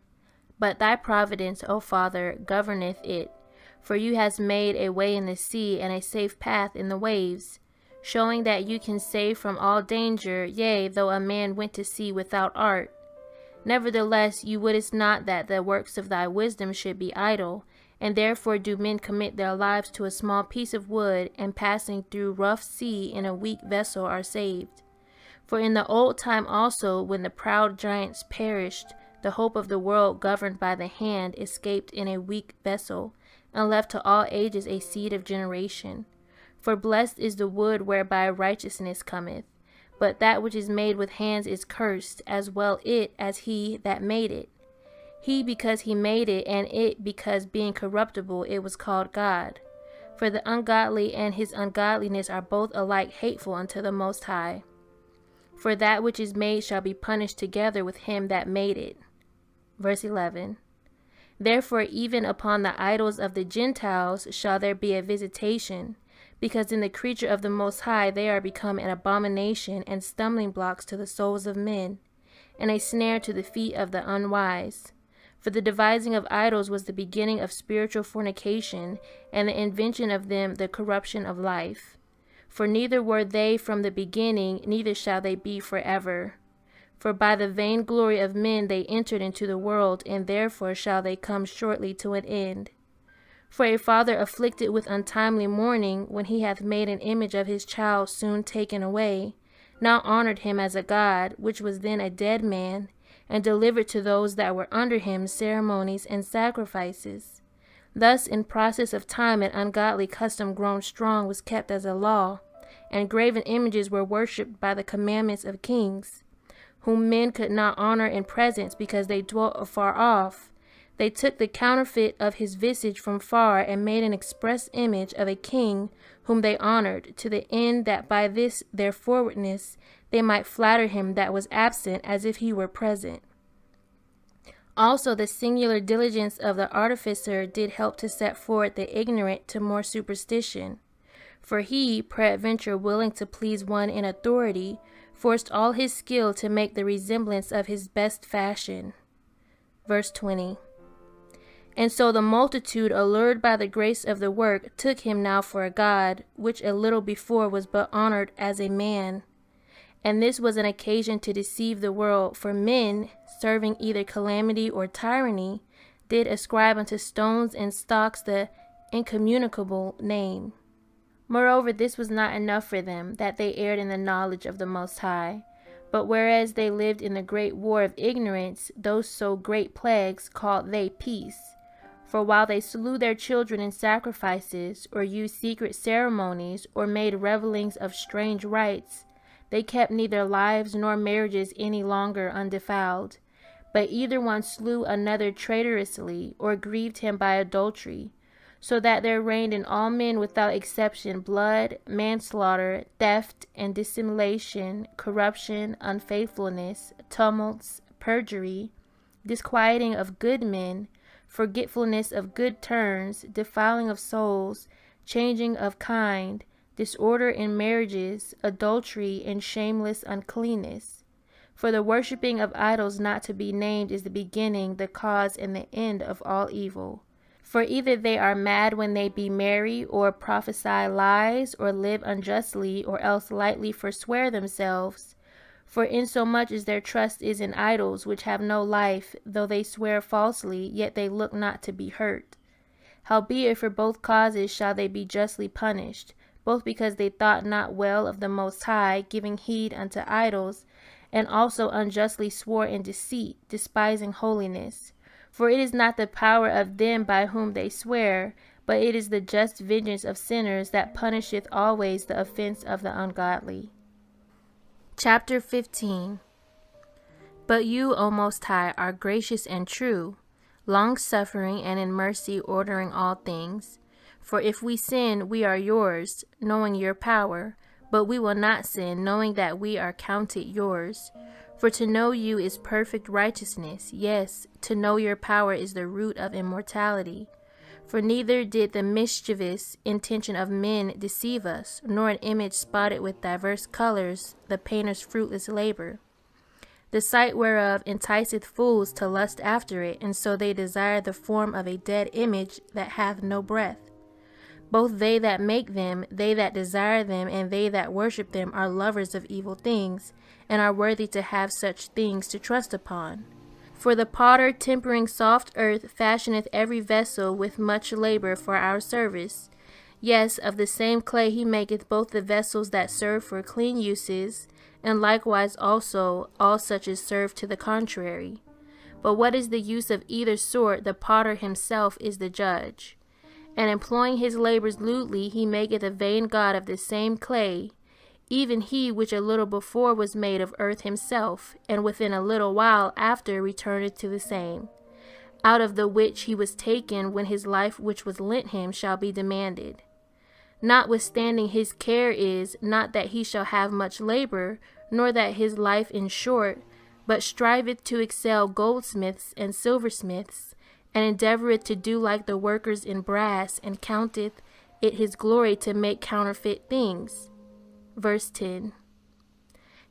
But thy providence, O Father, governeth it, for you hast made a way in the sea, and a safe path in the waves, showing that you can save from all danger, yea, though a man went to sea without art. Nevertheless, you wouldest not that the works of thy wisdom should be idle, and therefore do men commit their lives to a small piece of wood, and passing through rough sea in a weak vessel are saved. For in the old time also, when the proud giants perished, the hope of the world governed by the hand escaped in a weak vessel, and left to all ages a seed of generation. For blessed is the wood whereby righteousness cometh, but that which is made with hands is cursed, as well it as he that made it. He because he made it, and it because being corruptible it was called God. For the ungodly and his ungodliness are both alike hateful unto the Most High. For that which is made shall be punished together with him that made it. Verse 11. Therefore even upon the idols of the Gentiles shall there be a visitation, because in the creature of the Most High they are become an abomination and stumbling blocks to the souls of men, and a snare to the feet of the unwise. For the devising of idols was the beginning of spiritual fornication, and the invention of them the corruption of life. For neither were they from the beginning, neither shall they be forever. For by the vainglory of men they entered into the world, and therefore shall they come shortly to an end. For a father afflicted with untimely mourning, when he hath made an image of his child soon taken away, now honored him as a god, which was then a dead man, and delivered to those that were under him ceremonies and sacrifices. Thus in process of time an ungodly custom grown strong was kept as a law, and graven images were worshipped by the commandments of kings, whom men could not honor in presence because they dwelt afar off. They took the counterfeit of his visage from far, and made an express image of a king whom they honored, to the end that by this their forwardness they might flatter him that was absent as if he were present. Also the singular diligence of the artificer did help to set forward the ignorant to more superstition. For he, peradventure willing to please one in authority, forced all his skill to make the resemblance of his best fashion. Verse 20. And so the multitude, allured by the grace of the work, took him now for a god, which a little before was but honored as a man. And this was an occasion to deceive the world, for men, serving either calamity or tyranny, did ascribe unto stones and stocks the incommunicable name. Moreover, this was not enough for them, that they erred in the knowledge of the Most High. But whereas they lived in the great war of ignorance, those so great plagues called they peace. For while they slew their children in sacrifices, or used secret ceremonies, or made revelings of strange rites, they kept neither lives nor marriages any longer undefiled. But either one slew another traitorously, or grieved him by adultery. So that there reigned in all men without exception blood, manslaughter, theft, and dissimulation, corruption, unfaithfulness, tumults, perjury, disquieting of good men, forgetfulness of good turns, defiling of souls, changing of kind, disorder in marriages, adultery, and shameless uncleanness. For the worshipping of idols not to be named is the beginning, the cause, and the end of all evil. For either they are mad when they be merry, or prophesy lies, or live unjustly, or else lightly forswear themselves. For insomuch as their trust is in idols, which have no life, though they swear falsely, yet they look not to be hurt. Howbeit for both causes shall they be justly punished, both because they thought not well of the Most High, giving heed unto idols, and also unjustly swore in deceit, despising holiness. For it is not the power of them by whom they swear, but it is the just vengeance of sinners that punisheth always the offense of the ungodly. Chapter 15. But you, O Most High, are gracious and true, long-suffering and in mercy ordering all things. For if we sin, we are yours, knowing your power, but we will not sin, knowing that we are counted yours. For to know you is perfect righteousness, yes, to know your power is the root of immortality. For neither did the mischievous intention of men deceive us, nor an image spotted with diverse colors, the painter's fruitless labor. The sight whereof enticeth fools to lust after it, and so they desire the form of a dead image that hath no breath. Both they that make them, they that desire them, and they that worship them are lovers of evil things, and are worthy to have such things to trust upon. For the potter, tempering soft earth, fashioneth every vessel with much labor for our service. Yes, of the same clay he maketh both the vessels that serve for clean uses, and likewise also all such as serve to the contrary. But what is the use of either sort, the potter himself is the judge. And employing his labors lewdly, he maketh a vain god of the same clay, even he which a little before was made of earth himself, and within a little while after returneth to the same, out of the which he was taken, when his life which was lent him shall be demanded. Notwithstanding his care is, not that he shall have much labor, nor that his life in short, but striveth to excel goldsmiths and silversmiths, and endeavoureth to do like the workers in brass, and counteth it his glory to make counterfeit things. Verse 10.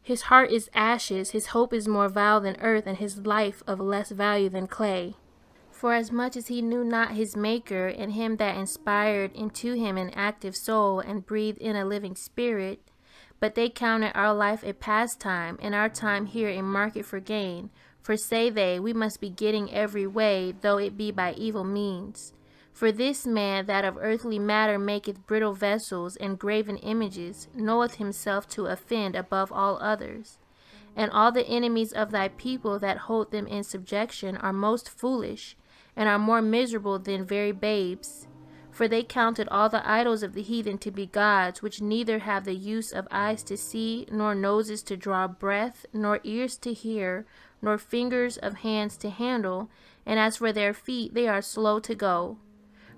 His heart is ashes, his hope is more vile than earth, and his life of less value than clay. For as much as he knew not his Maker, and him that inspired into him an active soul, and breathed in a living spirit, but they counted our life a pastime, and our time here a market for gain. For say they, we must be getting every way, though it be by evil means. For this man that of earthly matter maketh brittle vessels and graven images, knoweth himself to offend above all others. And all the enemies of thy people that hold them in subjection are most foolish, and are more miserable than very babes. For they counted all the idols of the heathen to be gods, which neither have the use of eyes to see, nor noses to draw breath, nor ears to hear, nor fingers of hands to handle, and as for their feet, they are slow to go.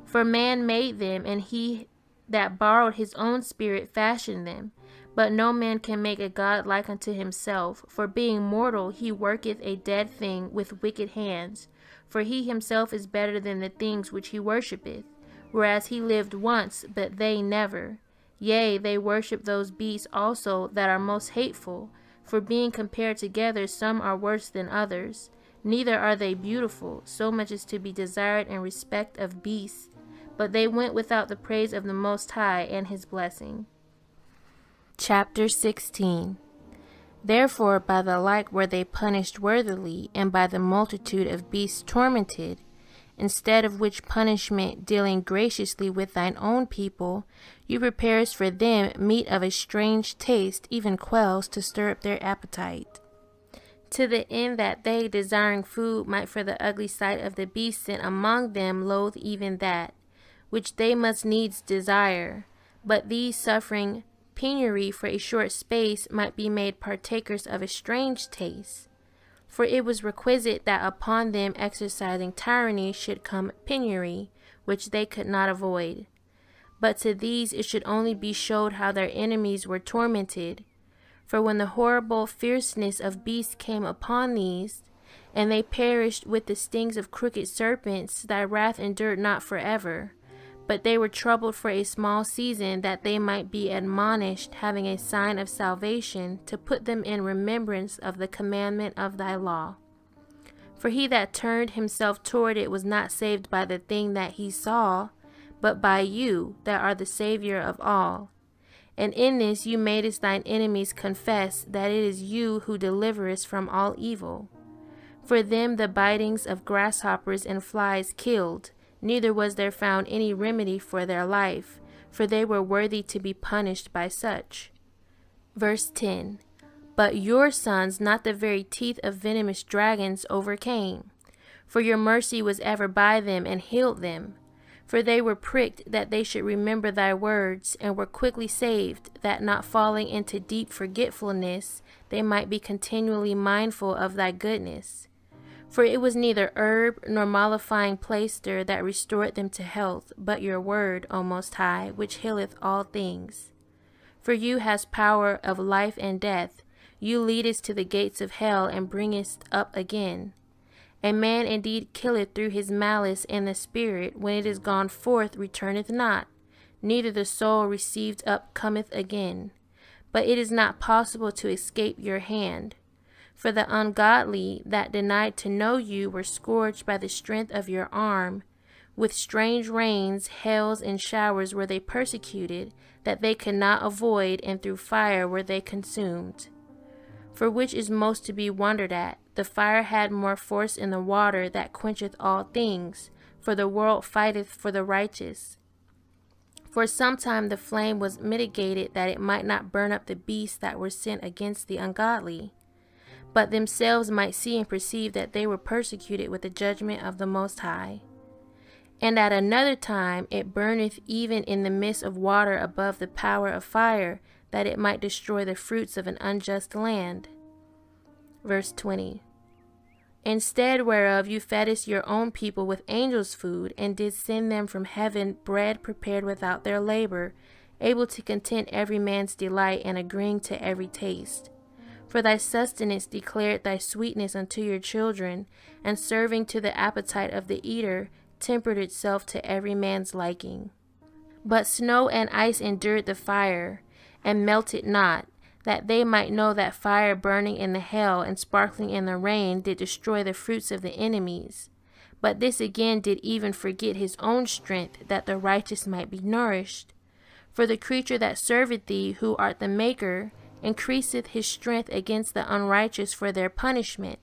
For man made them, and he that borrowed his own spirit fashioned them. But no man can make a god like unto himself, for being mortal he worketh a dead thing with wicked hands. For he himself is better than the things which he worshippeth, whereas he lived once, but they never. Yea, they worship those beasts also that are most hateful, for being compared together some are worse than others. Neither are they beautiful, so much as to be desired in respect of beasts, but they went without the praise of the Most High and his blessing. Chapter 16. Therefore by the like were they punished worthily, and by the multitude of beasts tormented, instead of which punishment, dealing graciously with thine own people, you preparest for them meat of a strange taste, even quails, to stir up their appetite, to the end that they, desiring food, might for the ugly sight of the beast sent among them loathe even that, which they must needs desire, but these, suffering penury for a short space, might be made partakers of a strange taste. For it was requisite that upon them exercising tyranny should come penury, which they could not avoid. But to these it should only be showed how their enemies were tormented. For when the horrible fierceness of beasts came upon these, and they perished with the stings of crooked serpents, thy wrath endured not forever. But they were troubled for a small season, that they might be admonished, having a sign of salvation, to put them in remembrance of the commandment of thy law. For he that turned himself toward it was not saved by the thing that he saw, but by you, that are the Savior of all. And in this you madest thine enemies confess that it is you who deliverest from all evil. For them the bitings of grasshoppers and flies killed, neither was there found any remedy for their life, for they were worthy to be punished by such. Verse 10. But your sons not the very teeth of venomous dragons overcame, for your mercy was ever by them and healed them. For they were pricked that they should remember thy words, and were quickly saved, that not falling into deep forgetfulness, they might be continually mindful of thy goodness. For it was neither herb nor mollifying plaister that restored them to health, but your word, O Most High, which healeth all things. For you hast power of life and death. You leadest to the gates of hell, and bringest up again. A man indeed killeth through his malice, and the spirit, when it is gone forth, returneth not, neither the soul received up cometh again. But it is not possible to escape your hand. For the ungodly that denied to know you were scourged by the strength of your arm. With strange rains, hails, and showers were they persecuted, that they could not avoid, and through fire were they consumed. For which is most to be wondered at, the fire had more force in the water that quencheth all things, for the world fighteth for the righteous. For sometime the flame was mitigated, that it might not burn up the beasts that were sent against the ungodly, but themselves might see and perceive that they were persecuted with the judgment of the Most High. And at another time it burneth even in the midst of water above the power of fire, that it might destroy the fruits of an unjust land. Verse 20. Instead whereof you feddest your own people with angels' food, and did send them from heaven bread prepared without their labor, able to content every man's delight, and agreeing to every taste. For thy sustenance declared thy sweetness unto your children, and serving to the appetite of the eater, tempered itself to every man's liking. But snow and ice endured the fire, and melted not, that they might know that fire burning in the hail and sparkling in the rain did destroy the fruits of the enemies. But this again did even forget his own strength, that the righteous might be nourished. For the creature that serveth thee, who art the Maker, increaseth his strength against the unrighteous for their punishment,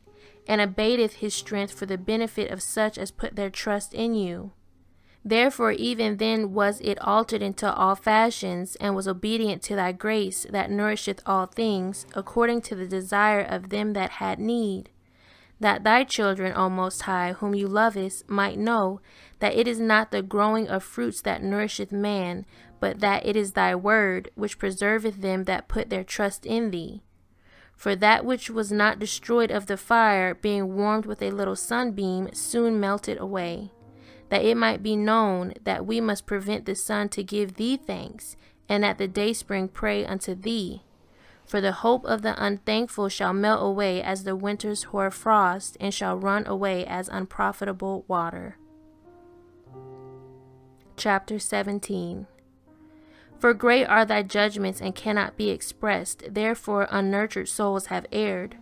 and abateth his strength for the benefit of such as put their trust in you. Therefore even then was it altered into all fashions, and was obedient to thy grace, that nourisheth all things, according to the desire of them that had need, that thy children, O Most High, whom you lovest, might know that it is not the growing of fruits that nourisheth man, but that it is thy word, which preserveth them that put their trust in thee. For that which was not destroyed of the fire, being warmed with a little sunbeam, soon melted away, that it might be known that we must prevent the sun to give thee thanks, and at the dayspring pray unto thee. For the hope of the unthankful shall melt away as the winter's hoar frost, and shall run away as unprofitable water. Chapter 17. For great are thy judgments and cannot be expressed, therefore unnurtured souls have erred.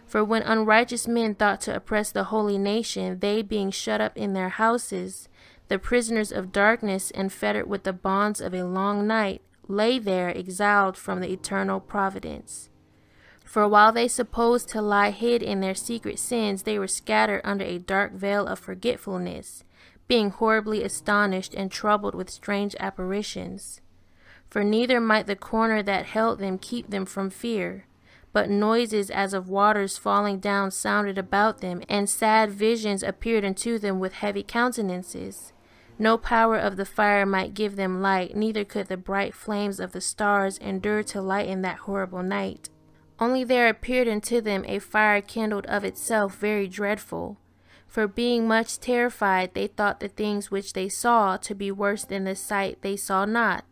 For when unrighteous men thought to oppress the holy nation, they being shut up in their houses, the prisoners of darkness and fettered with the bonds of a long night, lay there exiled from the eternal providence. For while they supposed to lie hid in their secret sins, they were scattered under a dark veil of forgetfulness, being horribly astonished and troubled with strange apparitions. For neither might the corner that held them keep them from fear, but noises as of waters falling down sounded about them, and sad visions appeared unto them with heavy countenances. No power of the fire might give them light, neither could the bright flames of the stars endure to lighten that horrible night. Only there appeared unto them a fire kindled of itself very dreadful. For being much terrified, they thought the things which they saw to be worse than the sight they saw not.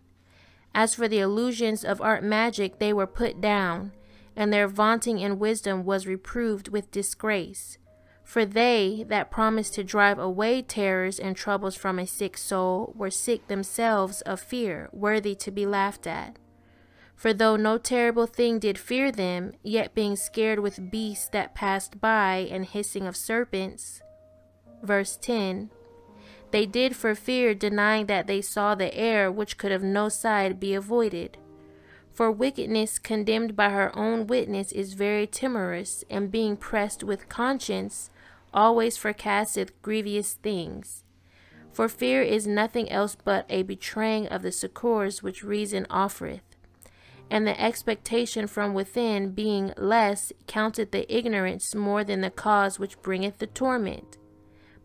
As for the illusions of art magic, they were put down, and their vaunting in wisdom was reproved with disgrace. For they that promised to drive away terrors and troubles from a sick soul were sick themselves of fear, worthy to be laughed at. For though no terrible thing did fear them, yet being scared with beasts that passed by, and hissing of serpents. Verse 10. They did for fear, denying that they saw the air, which could of no side be avoided. For wickedness, condemned by her own witness, is very timorous, and being pressed with conscience, always forecasteth grievous things. For fear is nothing else but a betraying of the succours which reason offereth. And the expectation from within, being less, counteth the ignorance more than the cause which bringeth the torment.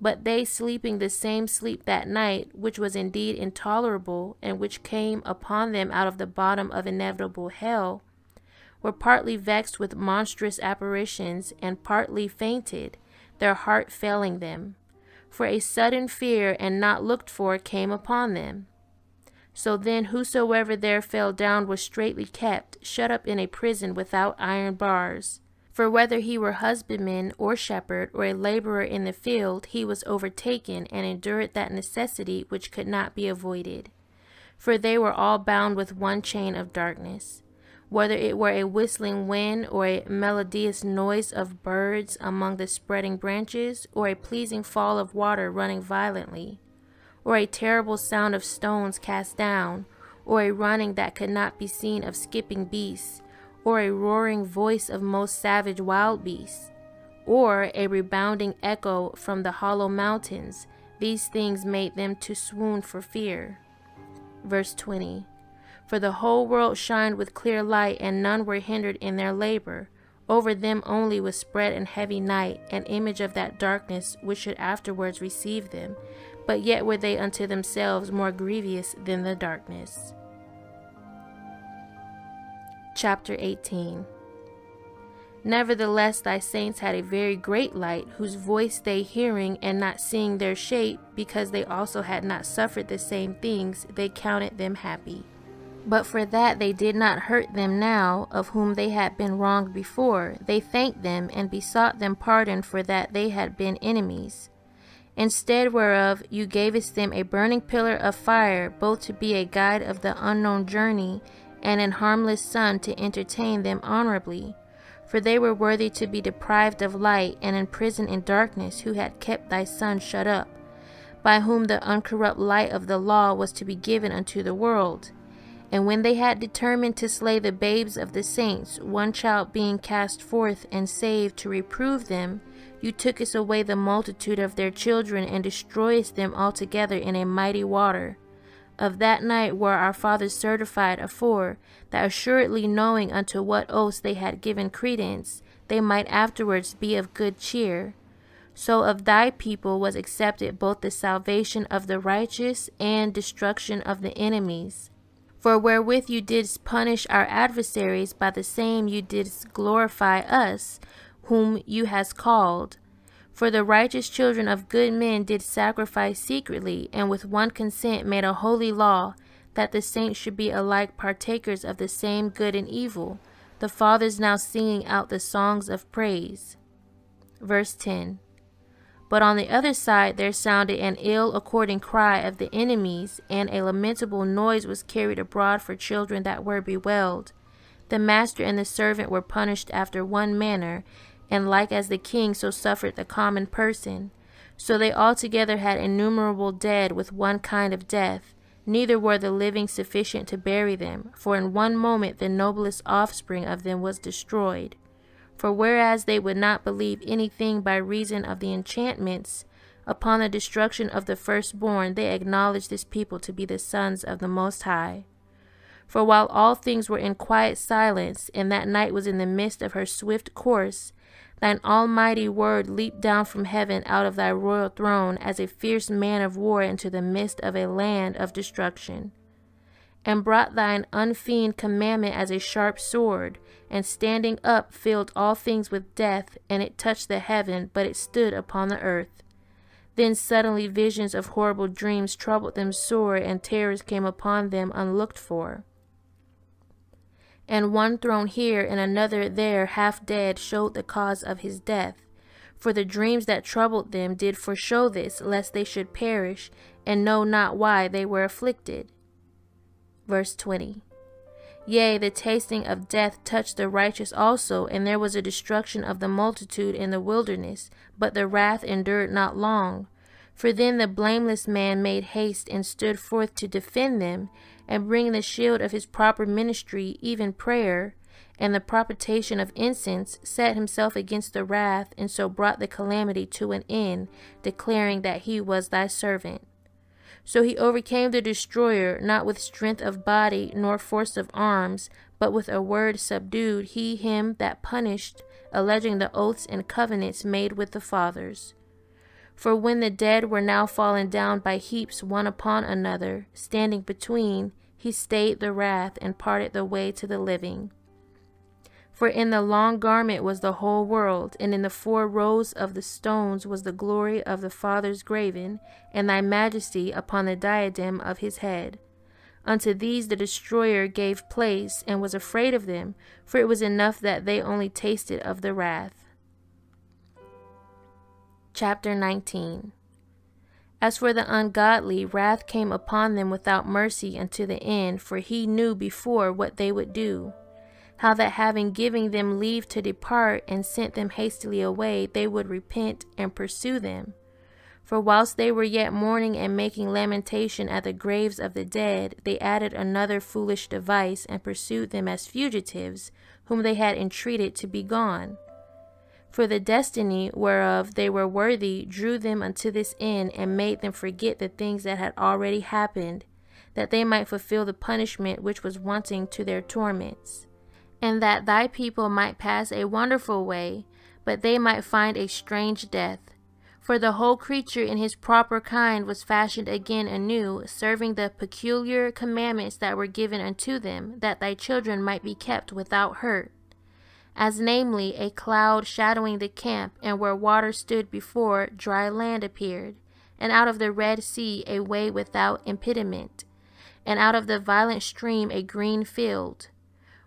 But they, sleeping the same sleep that night, which was indeed intolerable, and which came upon them out of the bottom of inevitable hell, were partly vexed with monstrous apparitions, and partly fainted, their heart failing them. For a sudden fear, and not looked for, came upon them. So then whosoever there fell down was straitly kept, shut up in a prison without iron bars. For whether he were husbandman or shepherd, or a laborer in the field, he was overtaken, and endured that necessity which could not be avoided. For they were all bound with one chain of darkness. Whether it were a whistling wind, or a melodious noise of birds among the spreading branches, or a pleasing fall of water running violently, or a terrible sound of stones cast down, or a running that could not be seen of skipping beasts, or a roaring voice of most savage wild beasts, or a rebounding echo from the hollow mountains, these things made them to swoon for fear. Verse 20. For the whole world shined with clear light, and none were hindered in their labor. Over them only was spread an heavy night, an image of that darkness which should afterwards receive them, but yet were they unto themselves more grievous than the darkness. Chapter 18. Nevertheless thy saints had a very great light, whose voice they hearing, and not seeing their shape, because they also had not suffered the same things, they counted them happy. But for that they did not hurt them now, of whom they had been wronged before, they thanked them, and besought them pardon for that they had been enemies. Instead whereof you gavest them a burning pillar of fire, both to be a guide of the unknown journey, and an harmless sun to entertain them honorably. For they were worthy to be deprived of light, and imprisoned in darkness, who had kept thy Son shut up, by whom the uncorrupt light of the law was to be given unto the world. And when they had determined to slay the babes of the saints, one child being cast forth and saved to reprove them, you tookest away the multitude of their children, and destroyest them altogether in a mighty water. Of that night were our fathers certified afore, that assuredly knowing unto what oaths they had given credence, they might afterwards be of good cheer. So of thy people was accepted both the salvation of the righteous and destruction of the enemies. For wherewith you didst punish our adversaries, by the same you didst glorify us, whom you hast called. For the righteous children of good men did sacrifice secretly, and with one consent made a holy law, that the saints should be alike partakers of the same good and evil, the fathers now singing out the songs of praise. Verse 10. But on the other side there sounded an ill-according cry of the enemies, and a lamentable noise was carried abroad for children that were bewailed. The master and the servant were punished after one manner, and like as the king, so suffered the common person. So they altogether had innumerable dead with one kind of death, neither were the living sufficient to bury them, for in one moment the noblest offspring of them was destroyed. For whereas they would not believe anything by reason of the enchantments, upon the destruction of the firstborn they acknowledged this people to be the sons of the Most High. For while all things were in quiet silence, and that night was in the midst of her swift course, thine almighty word leaped down from heaven out of thy royal throne as a fierce man of war into the midst of a land of destruction, and brought thine unfeigned commandment as a sharp sword, and standing up filled all things with death, and it touched the heaven, but it stood upon the earth. Then suddenly visions of horrible dreams troubled them sore, and terrors came upon them unlooked for. And one thrown here and another there half dead showed the cause of his death. For the dreams that troubled them did foreshow this, lest they should perish, and know not why they were afflicted. Verse 20. Yea, the tasting of death touched the righteous also, and there was a destruction of the multitude in the wilderness, but the wrath endured not long. For then the blameless man made haste and stood forth to defend them, and bring the shield of his proper ministry, even prayer, and the propitiation of incense, set himself against the wrath, and so brought the calamity to an end, declaring that he was thy servant. So he overcame the destroyer, not with strength of body, nor force of arms, but with a word subdued he him that punished, alleging the oaths and covenants made with the fathers. For when the dead were now fallen down by heaps one upon another, standing between, he stayed the wrath, and parted the way to the living. For in the long garment was the whole world, and in the 4 rows of the stones was the glory of the fathers graven, and thy majesty upon the diadem of his head. Unto these the destroyer gave place, and was afraid of them, for it was enough that they only tasted of the wrath. Chapter 19. As for the ungodly, wrath came upon them without mercy unto the end, for he knew before what they would do. How that having given them leave to depart, and sent them hastily away, they would repent and pursue them. For whilst they were yet mourning and making lamentation at the graves of the dead, they added another foolish device, and pursued them as fugitives, whom they had entreated to be gone. For the destiny whereof they were worthy drew them unto this end, and made them forget the things that had already happened, that they might fulfill the punishment which was wanting to their torments. And that thy people might pass a wonderful way, but they might find a strange death. For the whole creature in his proper kind was fashioned again anew, serving the peculiar commandments that were given unto them, that thy children might be kept without hurt. As namely, a cloud shadowing the camp, and where water stood before, dry land appeared, and out of the Red Sea a way without impediment, and out of the violent stream a green field,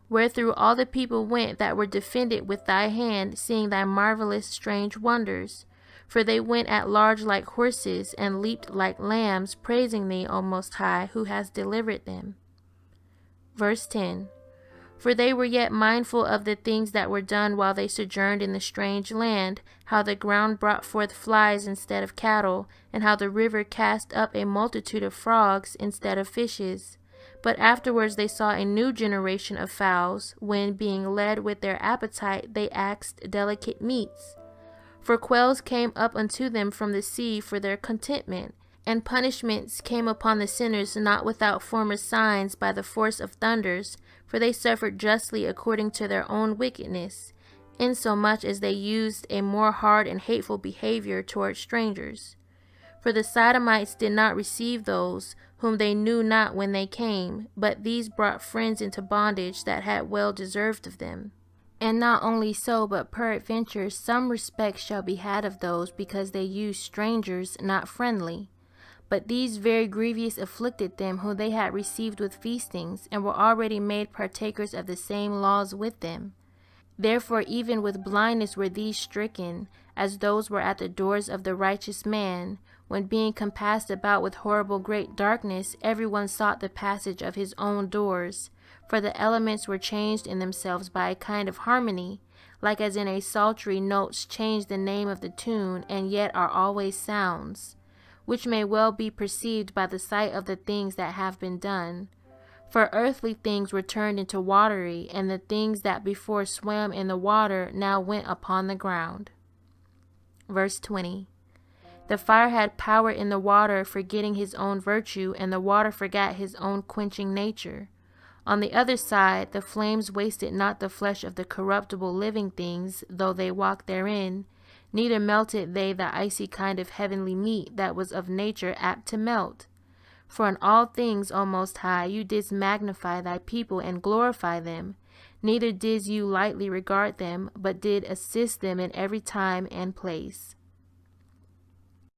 wherethrough all the people went that were defended with thy hand, seeing thy marvelous strange wonders. For they went at large like horses, and leaped like lambs, praising thee, O Most High, who hast delivered them. Verse 10. For they were yet mindful of the things that were done while they sojourned in the strange land, how the ground brought forth flies instead of cattle, and how the river cast up a multitude of frogs instead of fishes. But afterwards they saw a new generation of fowls, when, being led with their appetite, they asked delicate meats. For quails came up unto them from the sea for their contentment, and punishments came upon the sinners not without former signs by the force of thunders, for they suffered justly according to their own wickedness, insomuch as they used a more hard and hateful behavior toward strangers. For the Sodomites did not receive those whom they knew not when they came, but these brought friends into bondage that had well deserved of them. And not only so, but peradventure some respect shall be had of those, because they used strangers not friendly. But these very grievous afflicted them whom they had received with feastings, and were already made partakers of the same laws with them. Therefore even with blindness were these stricken, as those were at the doors of the righteous man, when being compassed about with horrible great darkness, everyone sought the passage of his own doors. For the elements were changed in themselves by a kind of harmony, like as in a psaltery notes change the name of the tune, and yet are always sounds, which may well be perceived by the sight of the things that have been done. For earthly things were turned into watery, and the things that before swam in the water now went upon the ground. Verse 20. The fire had power in the water, forgetting his own virtue, and the water forgot his own quenching nature. On the other side, the flames wasted not the flesh of the corruptible living things, though they walked therein, neither melted they the icy kind of heavenly meat that was of nature apt to melt. For in all things, O Most High, you didst magnify thy people and glorify them, neither did you lightly regard them, but did assist them in every time and place.